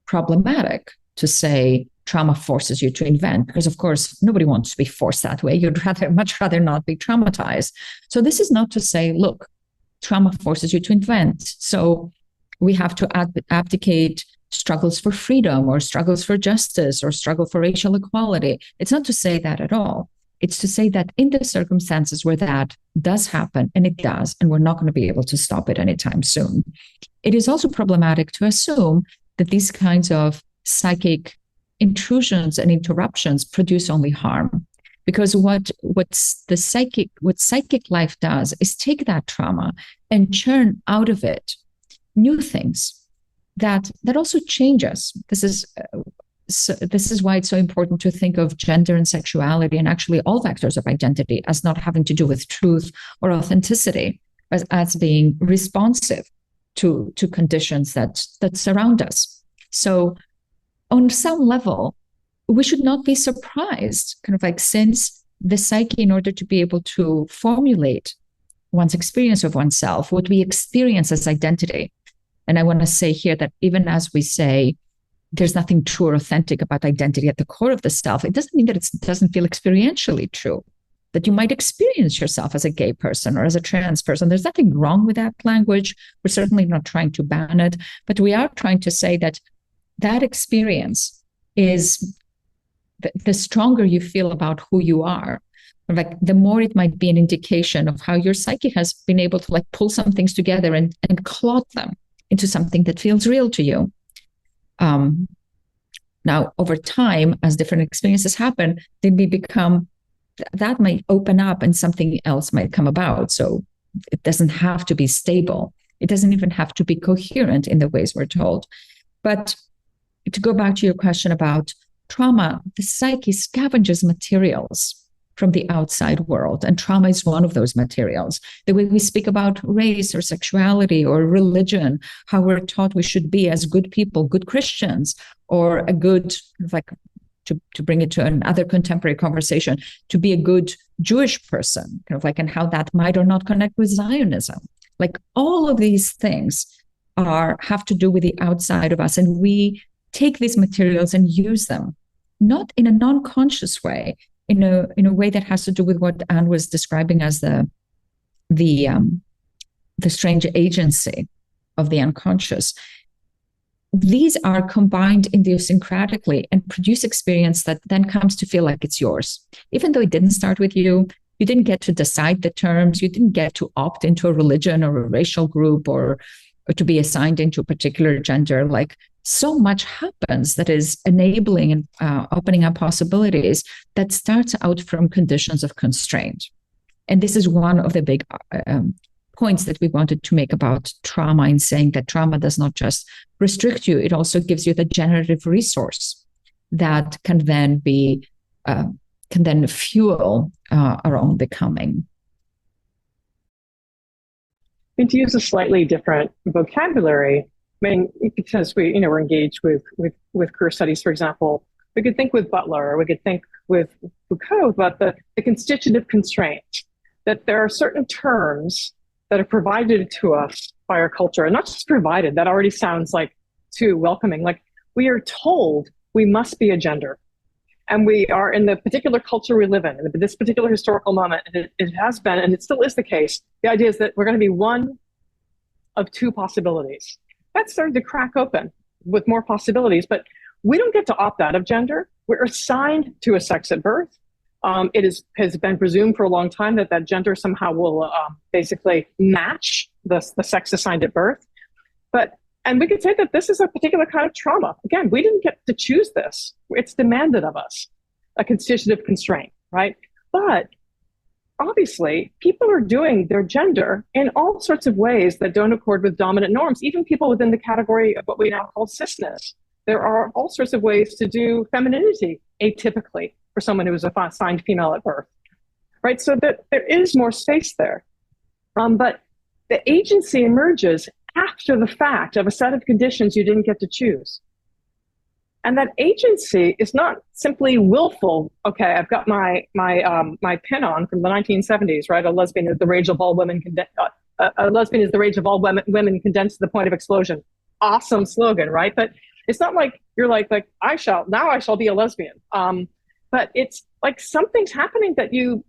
problematic to say trauma forces you to invent, because of course nobody wants to be forced that way. You'd much rather not be traumatized. So this is not to say, look, trauma forces you to invent, so we have to abdicate struggles for freedom or struggles for justice or struggle for racial equality. It's not to say that at all. It's to say that in the circumstances where that does happen, and it does, and we're not going to be able to stop it anytime soon, it is also problematic to assume that these kinds of psychic intrusions and interruptions produce only harm. Because what psychic life does is take that trauma and churn out of it new things that also change us. This is why it's so important to think of gender and sexuality and actually all vectors of identity as not having to do with truth or authenticity, as being responsive to conditions that surround us. So on some level, we should not be surprised, kind of like, since the psyche, in order to be able to formulate one's experience of oneself, what we experience as identity. And I want to say here that even as we say there's nothing true or authentic about identity at the core of the self, it doesn't mean that it doesn't feel experientially true, that you might experience yourself as a gay person or as a trans person. There's nothing wrong with that language. We're certainly not trying to ban it, but we are trying to say that that experience is the stronger you feel about who you are, like the more it might be an indication of how your psyche has been able to like pull some things together and clot them into something that feels real to you. Now, over time, as different experiences happen, they may become, that might open up and something else might come about. So it doesn't have to be stable. It doesn't even have to be coherent in the ways we're told. But to go back to your question about trauma, the psyche scavenges materials from the outside world, and trauma is one of those materials. The way we speak about race or sexuality or religion, how we're taught we should be as good people, good Christians, or a good, like, to bring it to another contemporary conversation, to be a good Jewish person, kind of like, and how that might or not connect with Zionism. Like, all of these things have to do with the outside of us, and we take these materials and use them, not in a non-conscious way, in a way that has to do with what Anne was describing as the strange agency of the unconscious. These are combined idiosyncratically and produce experience that then comes to feel like it's yours. Even though it didn't start with you, you didn't get to decide the terms, you didn't get to opt into a religion or a racial group or to be assigned into a particular gender. Like, so much happens that is enabling and opening up possibilities that starts out from conditions of constraint. And this is one of the big points that we wanted to make about trauma, in saying that trauma does not just restrict you, it also gives you the generative resource that can then fuel our own becoming. And to use a slightly different vocabulary, I mean, because we're engaged with queer studies, for example, we could think with Butler, or we could think with Foucault about the constitutive constraint, that there are certain terms that are provided to us by our culture, and not just provided, that already sounds like too welcoming. Like, we are told we must be a gender, and we are in the particular culture we live in this particular historical moment, and it has been, and it still is the case. The idea is that we're going to be one of two possibilities. That's starting to crack open with more possibilities, but we don't get to opt out of gender. We're assigned to a sex at birth. It has been presumed for a long time that gender somehow will basically match the sex assigned at birth. And we could say that this is a particular kind of trauma. Again, we didn't get to choose this. It's demanded of us, a constitutive constraint, right? But obviously, people are doing their gender in all sorts of ways that don't accord with dominant norms, even people within the category of what we now call cisness. There are all sorts of ways to do femininity atypically for someone who was assigned female at birth, right? So that there is more space there. But the agency emerges after the fact of a set of conditions you didn't get to choose. And that agency is not simply willful. Okay, I've got my pin on from the 1970s, right? A lesbian is the rage of all women. A lesbian is the rage of all women condensed to the point of explosion. Awesome slogan, right? But it's not like you're like I shall be a lesbian. But it's like something's happening that you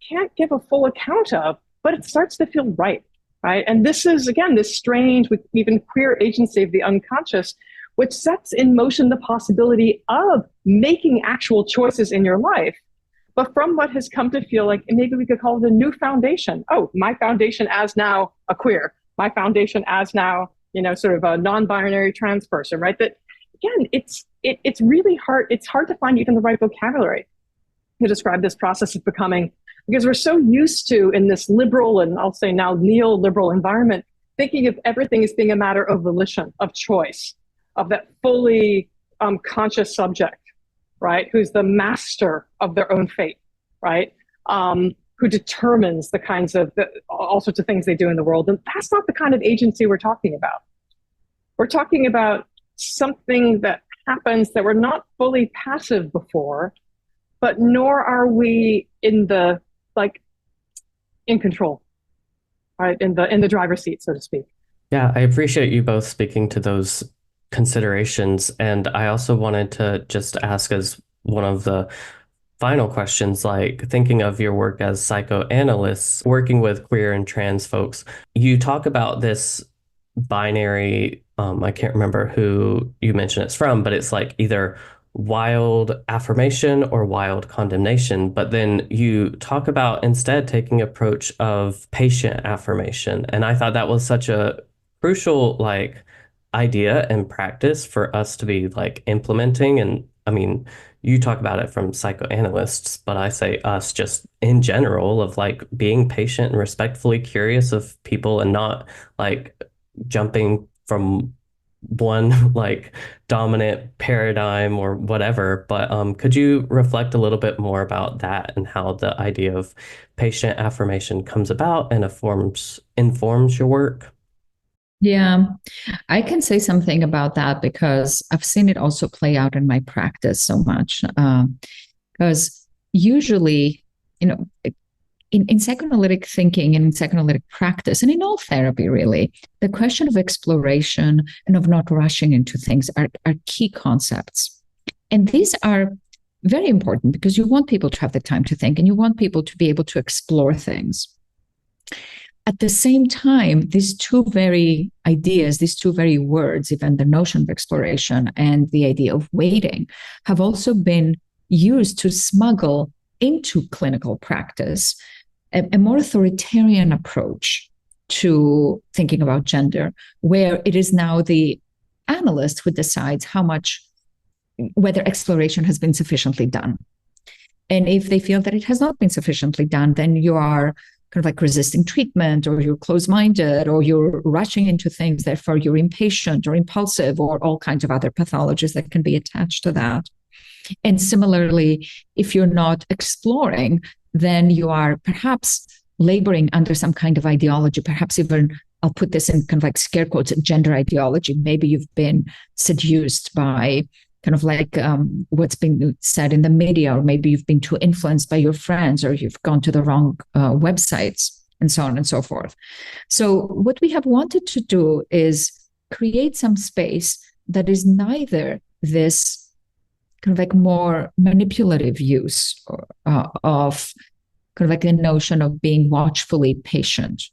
can't give a full account of, but it starts to feel right, right? And this is, again, this strange, with even queer agency of the unconscious, which sets in motion the possibility of making actual choices in your life, but from what has come to feel like, and maybe we could call it a new foundation. Oh, my foundation as now a queer, my foundation as now, sort of a non-binary trans person, right? That, again, it's really hard. It's hard to find even the right vocabulary to describe this process of becoming, because we're so used to, in this liberal and I'll say now neoliberal environment, thinking of everything as being a matter of volition, of choice, of that fully conscious subject, right? Who's the master of their own fate, right? Who determines the kinds of all sorts of things they do in the world. And that's not the kind of agency we're talking about. We're talking about something that happens that we're not fully passive before, but nor are we in control, right? In the driver's seat, so to speak. Yeah, I appreciate you both speaking to those considerations. And I also wanted to just ask, as one of the final questions, like, thinking of your work as psychoanalysts, working with queer and trans folks, you talk about this binary, I can't remember who you mentioned it's from, but it's like either wild affirmation or wild condemnation. But then you talk about instead taking approach of patient affirmation. And I thought that was such a crucial idea and practice for us to be implementing. And I mean, you talk about it from psychoanalysts, but I say us just in general, of being patient and respectfully curious of people, and not jumping from one dominant paradigm or whatever. But could you reflect a little bit more about that and how the idea of patient affirmation comes about and informs your work? Yeah, I can say something about that because I've seen it also play out in my practice so much. Because usually, in psychoanalytic thinking and in psychoanalytic practice, and in all therapy, really, the question of exploration and of not rushing into things are key concepts. And these are very important because you want people to have the time to think and you want people to be able to explore things. At the same time, these two very ideas, these two very words, even the notion of exploration and the idea of waiting, have also been used to smuggle into clinical practice a more authoritarian approach to thinking about gender, where it is now the analyst who decides whether exploration has been sufficiently done. And if they feel that it has not been sufficiently done, then you are kind of like resisting treatment, or you're closed-minded, or you're rushing into things, therefore you're impatient or impulsive, or all kinds of other pathologies that can be attached to that. And similarly, if you're not exploring, then you are perhaps laboring under some kind of ideology, perhaps even, I'll put this in kind of like scare quotes, gender ideology. Maybe you've been seduced by kind of like what's been said in the media, or maybe you've been too influenced by your friends, or you've gone to the wrong websites, and so on and so forth. So what we have wanted to do is create some space that is neither this kind of like more manipulative use of kind of like the notion of being watchfully patient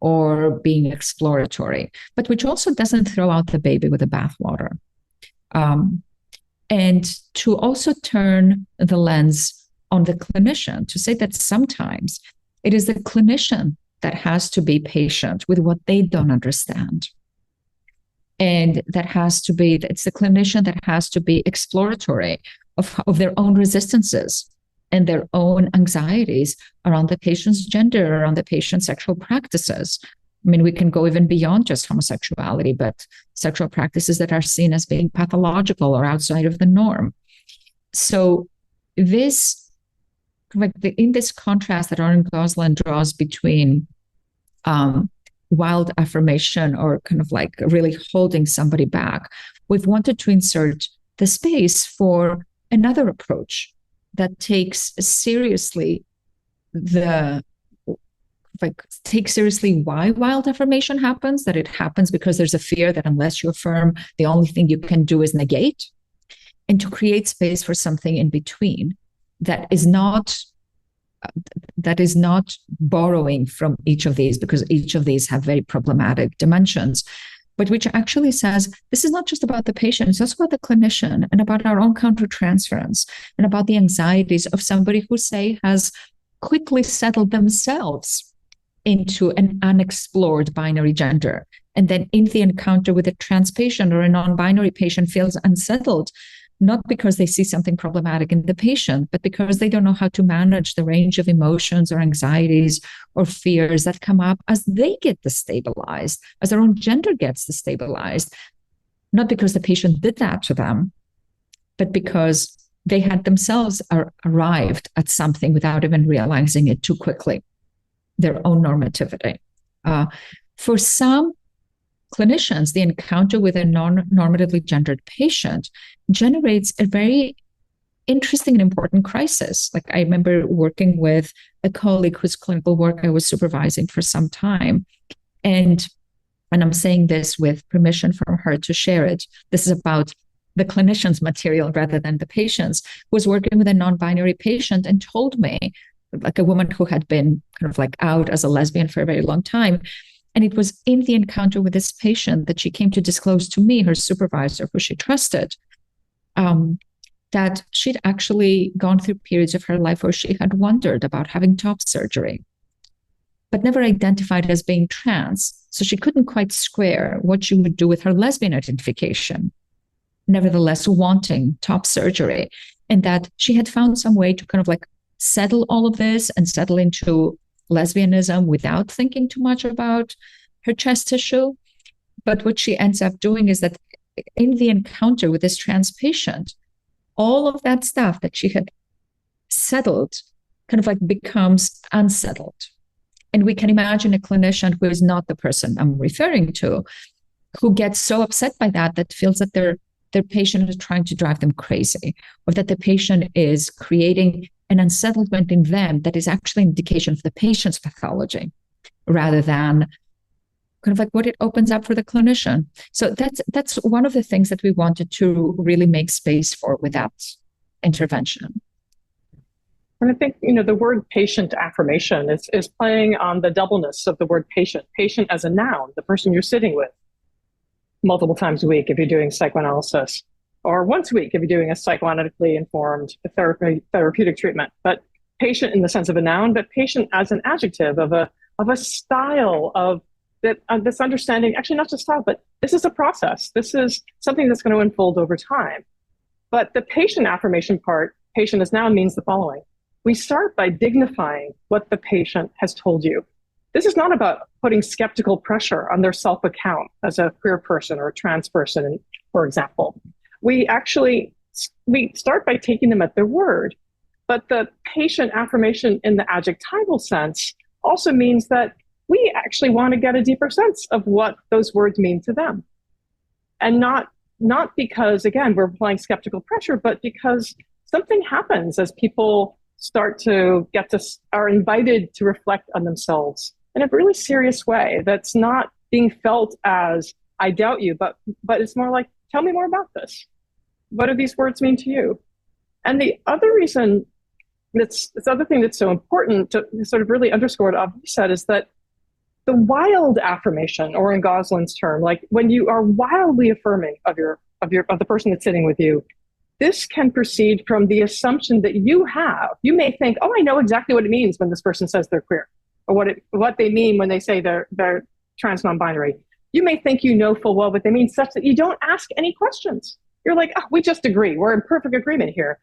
or being exploratory, but which also doesn't throw out the baby with the bathwater. And to also turn the lens on the clinician, to say that sometimes it is the clinician that has to be patient with what they don't understand. And it's the clinician that has to be exploratory of their own resistances and their own anxieties around the patient's gender, around the patient's sexual practices. I mean, we can go even beyond just homosexuality, but sexual practices that are seen as being pathological or outside of the norm. So this, in this contrast that Oren Goslan draws between wild affirmation or kind of like really holding somebody back, we've wanted to insert the space for another approach that takes seriously why wild affirmation happens, that it happens because there's a fear that unless you affirm, the only thing you can do is negate, and to create space for something in between that is not borrowing from each of these, because each of these have very problematic dimensions, but which actually says this is not just about the patient, it's also about the clinician and about our own countertransference and about the anxieties of somebody who, say, has quickly settled themselves into an unexplored binary gender. And then in the encounter with a trans patient or a non-binary patient feels unsettled, not because they see something problematic in the patient, but because they don't know how to manage the range of emotions or anxieties or fears that come up as they get destabilized, as their own gender gets destabilized, not because the patient did that to them, but because they had themselves arrived at something without even realizing it too quickly, their own normativity. For some clinicians, the encounter with a non-normatively gendered patient generates a very interesting and important crisis. Like, I remember working with a colleague whose clinical work I was supervising for some time. And I'm saying this with permission from her to share it. This is about the clinician's material rather than the patient's, was working with a non-binary patient and told me, like a woman who had been kind of like out as a lesbian for a very long time. And it was in the encounter with this patient that she came to disclose to me, her supervisor, who she trusted, that she'd actually gone through periods of her life where she had wondered about having top surgery, but never identified as being trans. So she couldn't quite square what she would do with her lesbian identification, nevertheless wanting top surgery. And that she had found some way to kind of like settle all of this and settle into lesbianism without thinking too much about her chest tissue. But what she ends up doing is that in the encounter with this trans patient, all of that stuff that she had settled kind of like becomes unsettled. And we can imagine a clinician who is not the person I'm referring to, who gets so upset by that, that feels that their patient is trying to drive them crazy, or that the patient is creating an unsettlement in them that is actually an indication of the patient's pathology, rather than kind of like what it opens up for the clinician. So that's one of the things that we wanted to really make space for with that intervention. And I think, the word patient affirmation is playing on the doubleness of the word patient. Patient as a noun, the person you're sitting with multiple times a week if you're doing psychoanalysis, or once a week if you're doing a psychoanalytically informed therapeutic treatment. But patient in the sense of a noun, but patient as an adjective of a style of that, this understanding, actually not just style, but this is a process. This is something that's going to unfold over time. But the patient affirmation part, patient as noun, means the following. We start by dignifying what the patient has told you. This is not about putting skeptical pressure on their self-account as a queer person or a trans person, for example. We start by taking them at their word. But the patient affirmation in the adjectival sense also means that we actually want to get a deeper sense of what those words mean to them. And not because, again, we're applying skeptical pressure, but because something happens as people start to are invited to reflect on themselves in a really serious way that's not being felt as, I doubt you, but it's more like, tell me more about this. What do these words mean to you? And the other reason this other thing that's so important to sort of really underscore what Avi said is that the wild affirmation, or in Goslin's term, like when you are wildly affirming of the person that's sitting with you, this can proceed from the assumption that you may think, oh, I know exactly what it means when this person says they're queer, or what they mean when they say they're trans non-binary. You may think you know full well what they mean, such that you don't ask any questions. You're like, oh, we just agree. We're in perfect agreement here.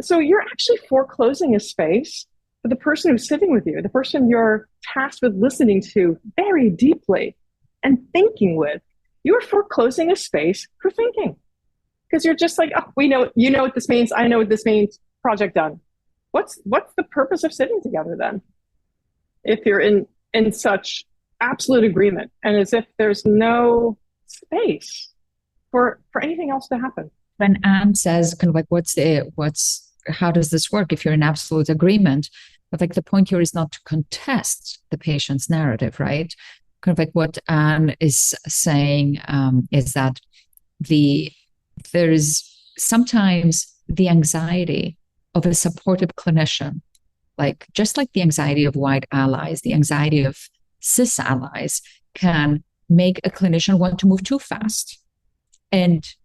So you're actually foreclosing a space for the person who's sitting with you, the person you're tasked with listening to very deeply and thinking with. You're foreclosing a space for thinking. Because you're just like, oh, you know what this means, I know what this means, project done. What's the purpose of sitting together then? If you're in such absolute agreement, and as if there's no space for anything else to happen. When Anne says kind of like how does this work if you're in absolute agreement? But like the point here is not to contest the patient's narrative, right? Kind of like what Anne is saying is that there is sometimes the anxiety of a supportive clinician, just like the anxiety of white allies, the anxiety of cis allies can make a clinician want to move too fast and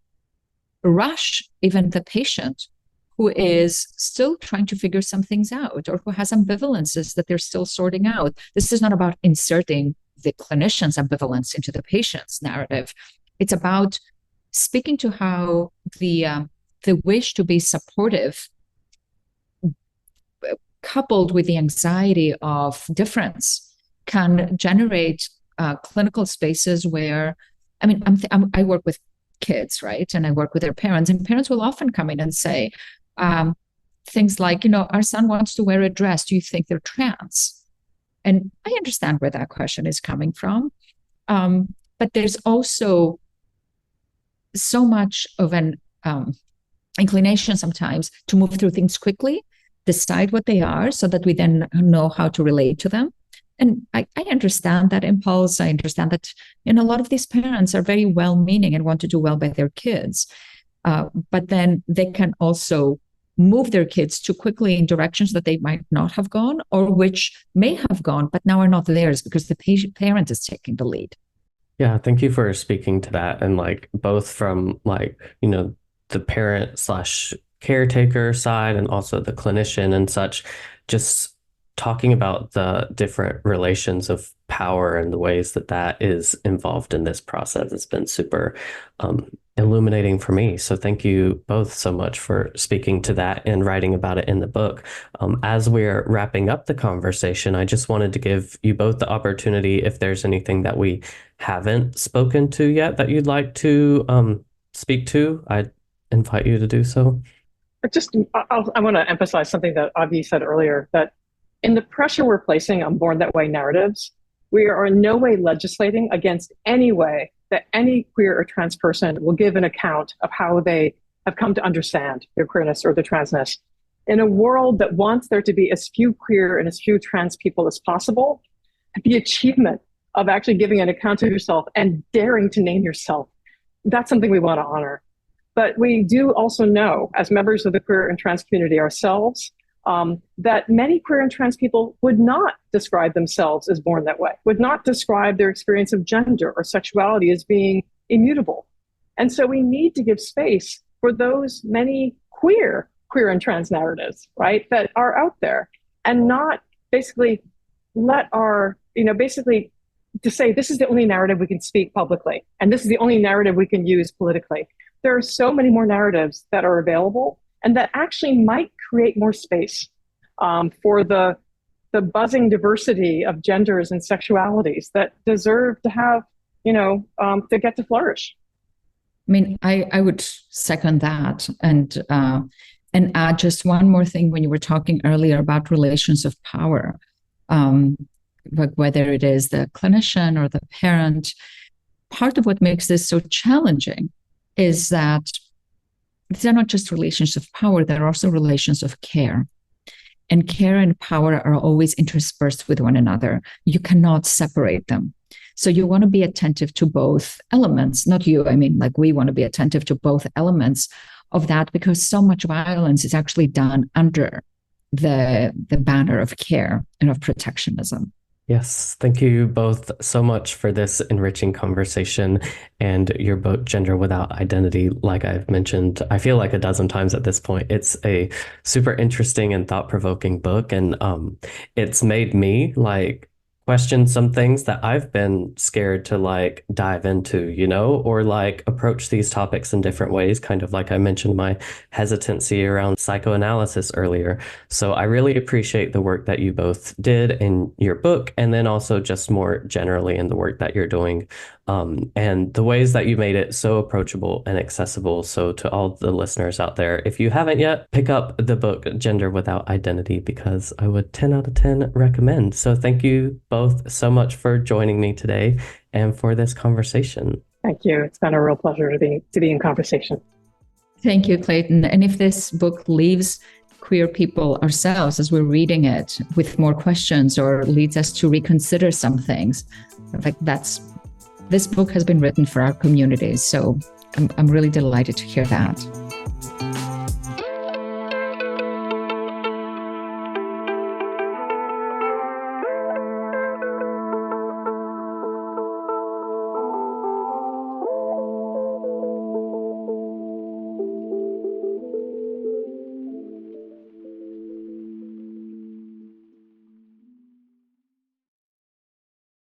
rush even the patient who is still trying to figure some things out or who has ambivalences that they're still sorting out. This is not about inserting the clinician's ambivalence into the patient's narrative. It's about speaking to how the wish to be supportive coupled with the anxiety of difference can generate clinical spaces where, I work with kids, right? And I work with their parents, and parents will often come in and say things like, our son wants to wear a dress. Do you think they're trans? And I understand where that question is coming from. But there's also so much of an inclination sometimes to move through things quickly, decide what they are so that we then know how to relate to them. And I understand that impulse. I understand that a lot of these parents are very well-meaning and want to do well by their kids. But then they can also move their kids too quickly in directions that they might not have gone, or which may have gone, but now are not theirs because the parent is taking the lead. Yeah, thank you for speaking to that. And both from the parent / caretaker side and also the clinician and such, just talking about the different relations of power and the ways that is involved in this process has been super illuminating for me. So thank you both so much for speaking to that and writing about it in the book. As we're wrapping up the conversation, I just wanted to give you both the opportunity, if there's anything that we haven't spoken to yet that you'd like to speak to, I invite you to do so. I want to emphasize something that Avi said earlier, that in the pressure we're placing on Born That Way narratives, we are in no way legislating against any way that any queer or trans person will give an account of how they have come to understand their queerness or their transness. In a world that wants there to be as few queer and as few trans people as possible, the achievement of actually giving an account of yourself and daring to name yourself, that's something we want to honor. But we do also know, as members of the queer and trans community ourselves, that many queer and trans people would not describe themselves as born that way, would not describe their experience of gender or sexuality as being immutable. And so we need to give space for those many queer and trans narratives, right, that are out there, and not basically let our, basically to say this is the only narrative we can speak publicly, and this is the only narrative we can use politically. There are so many more narratives that are available and that actually might create more space for the buzzing diversity of genders and sexualities that deserve to have, to get to flourish. I mean, I would second that and add just one more thing. When you were talking earlier about relations of power, whether it is the clinician or the parent, part of what makes this so challenging is that these are not just relations of power, they're also relations of care. And care and power are always interspersed with one another. You cannot separate them. So you want to be attentive to both elements, not you, I mean, like we want to be attentive to both elements of that, because so much violence is actually done under the banner of care and of protectionism. Yes, thank you both so much for this enriching conversation and your book, Gender Without Identity. Like I've mentioned, I feel like a dozen times at this point, it's a super interesting and thought-provoking book, and it's made me question some things that I've been scared to dive into, or approach these topics in different ways, kind of like I mentioned my hesitancy around psychoanalysis earlier. So I really appreciate the work that you both did in your book, and then also just more generally in the work that you're doing, and the ways that you made it so approachable and accessible. So to all the listeners out there, if you haven't yet, pick up the book Gender Without Identity, because I would 10 out of 10 recommend. So thank you both so much for joining me today and for this conversation. Thank you. It's been a real pleasure to be in conversation. Thank you, Clayton. And if this book leaves queer people ourselves as we're reading it with more questions, or leads us to reconsider some things, this book has been written for our communities. So I'm really delighted to hear that.